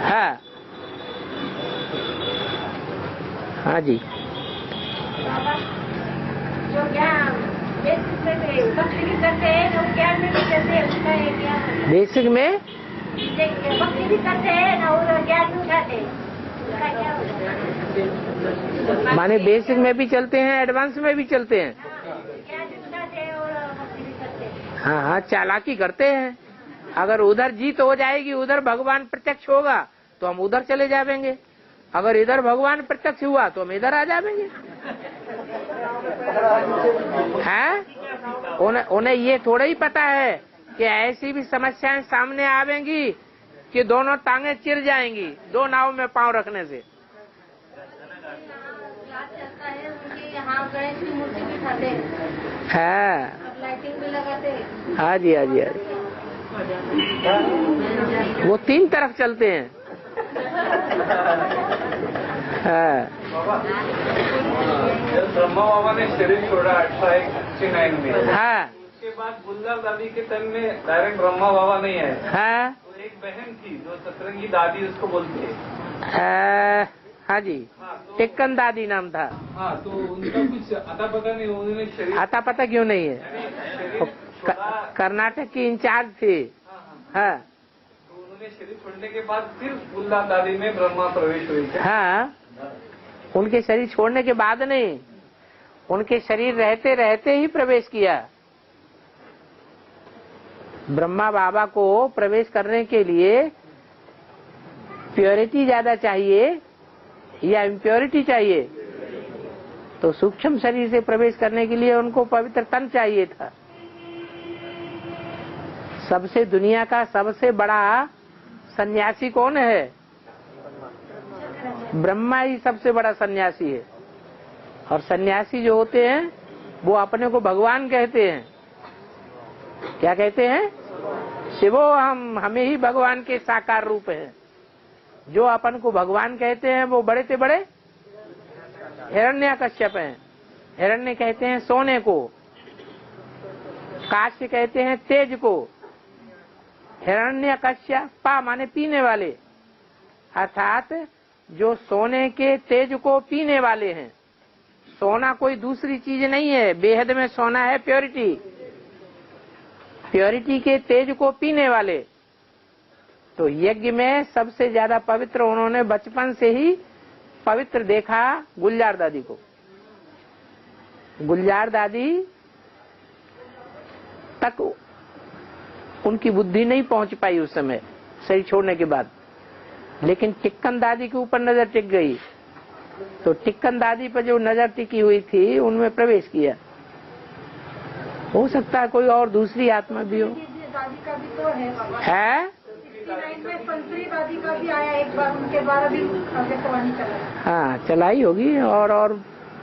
Speaker 1: हाँ हाँ जी।
Speaker 6: जो ज्ञान बेसिक में भक्ति भी करते हैं, जो ज्ञान में भी करते हैं, उसका है ज्ञान।
Speaker 1: बेसिक में
Speaker 6: भक्ति भी करते हैं और ज्ञान भी उठाते हैं, उसका क्या होता है?
Speaker 1: माने बेसिक में भी चलते हैं, एडवांस में भी चलते हैं।
Speaker 6: ज्ञान भी उठाते हैं और भक्ति भी करते हैं।
Speaker 1: हाँ हाँ, चालाकी करते हैं। अगर उधर जीत हो जाएगी, उधर भगवान प्रत्यक्ष होगा तो हम उधर चले जाएंगे। अगर इधर भगवान प्रत्यक्ष हुआ तो हम इधर आ जाएंगे। हैं? उन्हें ये थोड़ा ही पता है कि ऐसी भी समस्याएं सामने आवेंगी कि दोनों टांगे चिर जाएंगी 2 नाव में पांव रखने से।
Speaker 2: यहाँ गणेश की मूर्ति भी खाते हैं,
Speaker 1: है,
Speaker 2: लाइटिंग भी लगाते हैं।
Speaker 1: हाँ जी हाँ जी हाँ जी। वो 3 तरफ चलते हैं।
Speaker 8: जब ब्रह्मा बाबा ने शरीर छोड़ा 1869 में,
Speaker 1: हाँ,
Speaker 8: उसके बाद बुल्ला दादी के तन में डायरेक्ट ब्रह्मा बाबा नहीं आए।
Speaker 1: हाँ,
Speaker 8: तो एक बहन थी जो सतरंगी दादी उसको बोलते हैं।
Speaker 1: हाँ जी, टेक्कन दादी नाम था।
Speaker 8: हाँ, तो उनका कुछ अता पता नहीं, उन्होंने शरीर
Speaker 1: आता पता क्यों नहीं है? कर्नाटक की इंचार्ज थे। हाँ,
Speaker 8: तो उन्होंने शरीर छोड़ने के बाद फिर बुल्ला दादी में ब्रह्मा प्रवेश हुई।
Speaker 1: हाँ, उनके शरीर छोड़ने के बाद नहीं, उनके शरीर रहते रहते ही प्रवेश किया। ब्रह्मा बाबा को प्रवेश करने के लिए प्योरिटी ज्यादा चाहिए या इम्प्योरिटी चाहिए? तो सूक्ष्म शरीर से प्रवेश करने के लिए उनको पवित्र तन चाहिए था। सबसे दुनिया का सबसे बड़ा सन्यासी कौन है? ब्रह्मा ही सबसे बड़ा सन्यासी है। और सन्यासी जो होते हैं वो अपने को भगवान कहते हैं। क्या कहते हैं? शिवो हमें ही भगवान के साकार रूप हैं। जो अपन को भगवान कहते हैं वो बड़े से बड़े हिरण्यकश्यप हैं। हिरण्य कहते हैं सोने को, काश्य कहते हैं तेज को, हिरण्यकश्यप माने पीने वाले, अर्थात जो सोने के तेज को पीने वाले हैं। सोना कोई दूसरी चीज नहीं है, बेहद में सोना है प्योरिटी, प्योरिटी के तेज को पीने वाले। तो यज्ञ में सबसे ज्यादा पवित्र उन्होंने बचपन से ही पवित्र देखा गुलजार दादी को। गुलजार दादी तक उनकी बुद्धि नहीं पहुंच पाई उस समय शरीर छोड़ने के बाद, लेकिन टिक्कन दादी के ऊपर नजर टिक गई। तो टिक्कन दादी पर जो नजर टिकी हुई थी उनमें प्रवेश किया। हो सकता है कोई और दूसरी आत्मा भी हो।
Speaker 2: दादी का भी तो
Speaker 1: है
Speaker 2: में संतरी दादी का भी आया एक बार, उनके द्वारा भी आकाशवाणी चला।
Speaker 1: हाँ चलाई होगी, और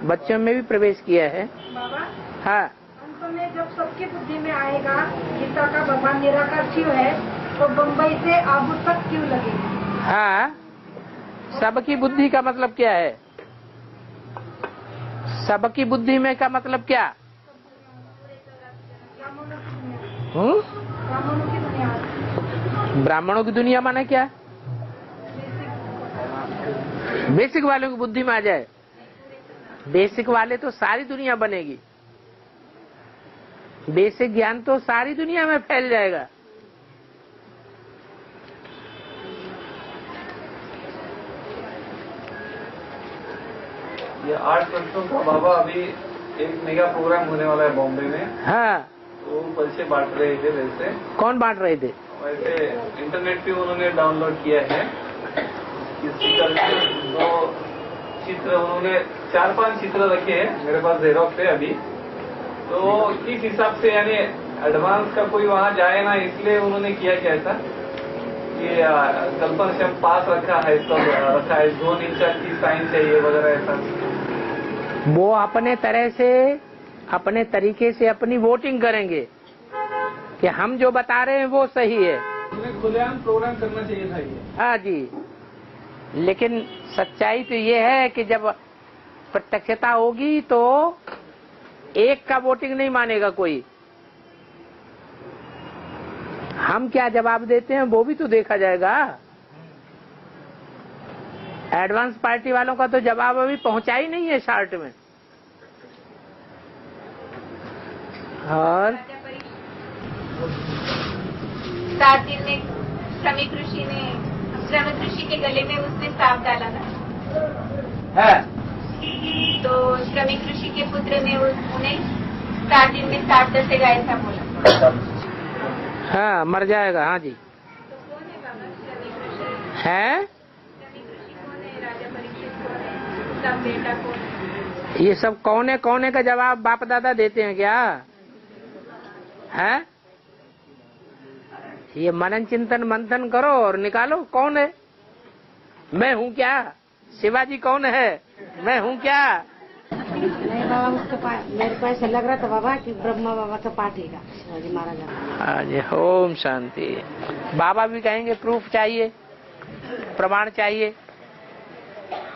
Speaker 1: बच्चों में भी प्रवेश किया है
Speaker 2: बाबा।
Speaker 1: हाँ
Speaker 2: अंत में जब सबकी बुद्धि में आएगा गीता का भगवान निराकार शिव है, तो बम्बई से आबू तक क्यों लगेगी?
Speaker 1: हाँ, सबकी बुद्धि का मतलब क्या है? सबकी बुद्धि में का मतलब क्या? ब्राह्मणों की दुनिया माने क्या? बेसिक वालों की बुद्धि में आ जाए। बेसिक वाले तो सारी दुनिया बनेगी, बेसिक ज्ञान तो सारी दुनिया में फैल जाएगा।
Speaker 8: ये 8 बच्चों का बाबा अभी एक मेगा प्रोग्राम होने वाला है बॉम्बे में।
Speaker 1: हाँ,
Speaker 8: तो पैसे बांट रहे थे। वैसे
Speaker 1: कौन बांट रहे थे?
Speaker 8: वैसे इंटरनेट पे उन्होंने डाउनलोड किया है। स्पीकर से 2 चित्र उन्होंने 4-5 चित्र रखे हैं, मेरे पास जेरोक्स है अभी। तो किस हिसाब से, यानी एडवांस का कोई वहाँ जाए ना, इसलिए उन्होंने किया क्या ऐसा कि कल्पना से पास रखा है, सब रखा है, 2 इंच की साइन चाहिए वगैरह ऐसा।
Speaker 1: वो अपने तरह से अपने तरीके से अपनी वोटिंग करेंगे कि हम जो बता रहे हैं वो सही है।
Speaker 8: खुलेआम प्रोग्राम करना चाहिए था ये।
Speaker 1: हाँ जी, लेकिन सच्चाई तो ये है कि जब प्रत्यक्षता होगी तो एक का वोटिंग नहीं मानेगा कोई। हम क्या जवाब देते हैं वो भी तो देखा जाएगा। एडवांस पार्टी वालों का तो जवाब अभी पहुंचा ही नहीं है शार्ट में। और
Speaker 6: 7 दिन में श्रमिक ऋषि के गले में उसने सांप डाला था
Speaker 1: है।
Speaker 6: तो श्रमिक ऋषि के पुत्र ने उन्हें 7 दिन में सांप डसे गया था बोला।
Speaker 1: हाँ, मर जाएगा। हाँ जी।
Speaker 6: तो कौन है बाबा श्रमिक ऋषि?
Speaker 1: है
Speaker 6: श्रमिक ऋषि कौन है? राजा परीक्षित कौन है? सब बेटा कौन है?
Speaker 1: ये सब कौन है का जवाब बाप दादा देते हैं क्या? है? ये मनन चिंतन मंथन करो और निकालो कौन है। मैं हूँ क्या? शिवाजी कौन है? मैं हूँ क्या?
Speaker 2: नहीं बाबा, उसके पास मेरे को ऐसा लग रहा था बाबा कि ब्रह्मा बाबा का पाठ है शिवाजी महाराज।
Speaker 1: आज ओम शांति। बाबा भी कहेंगे प्रूफ चाहिए, प्रमाण चाहिए।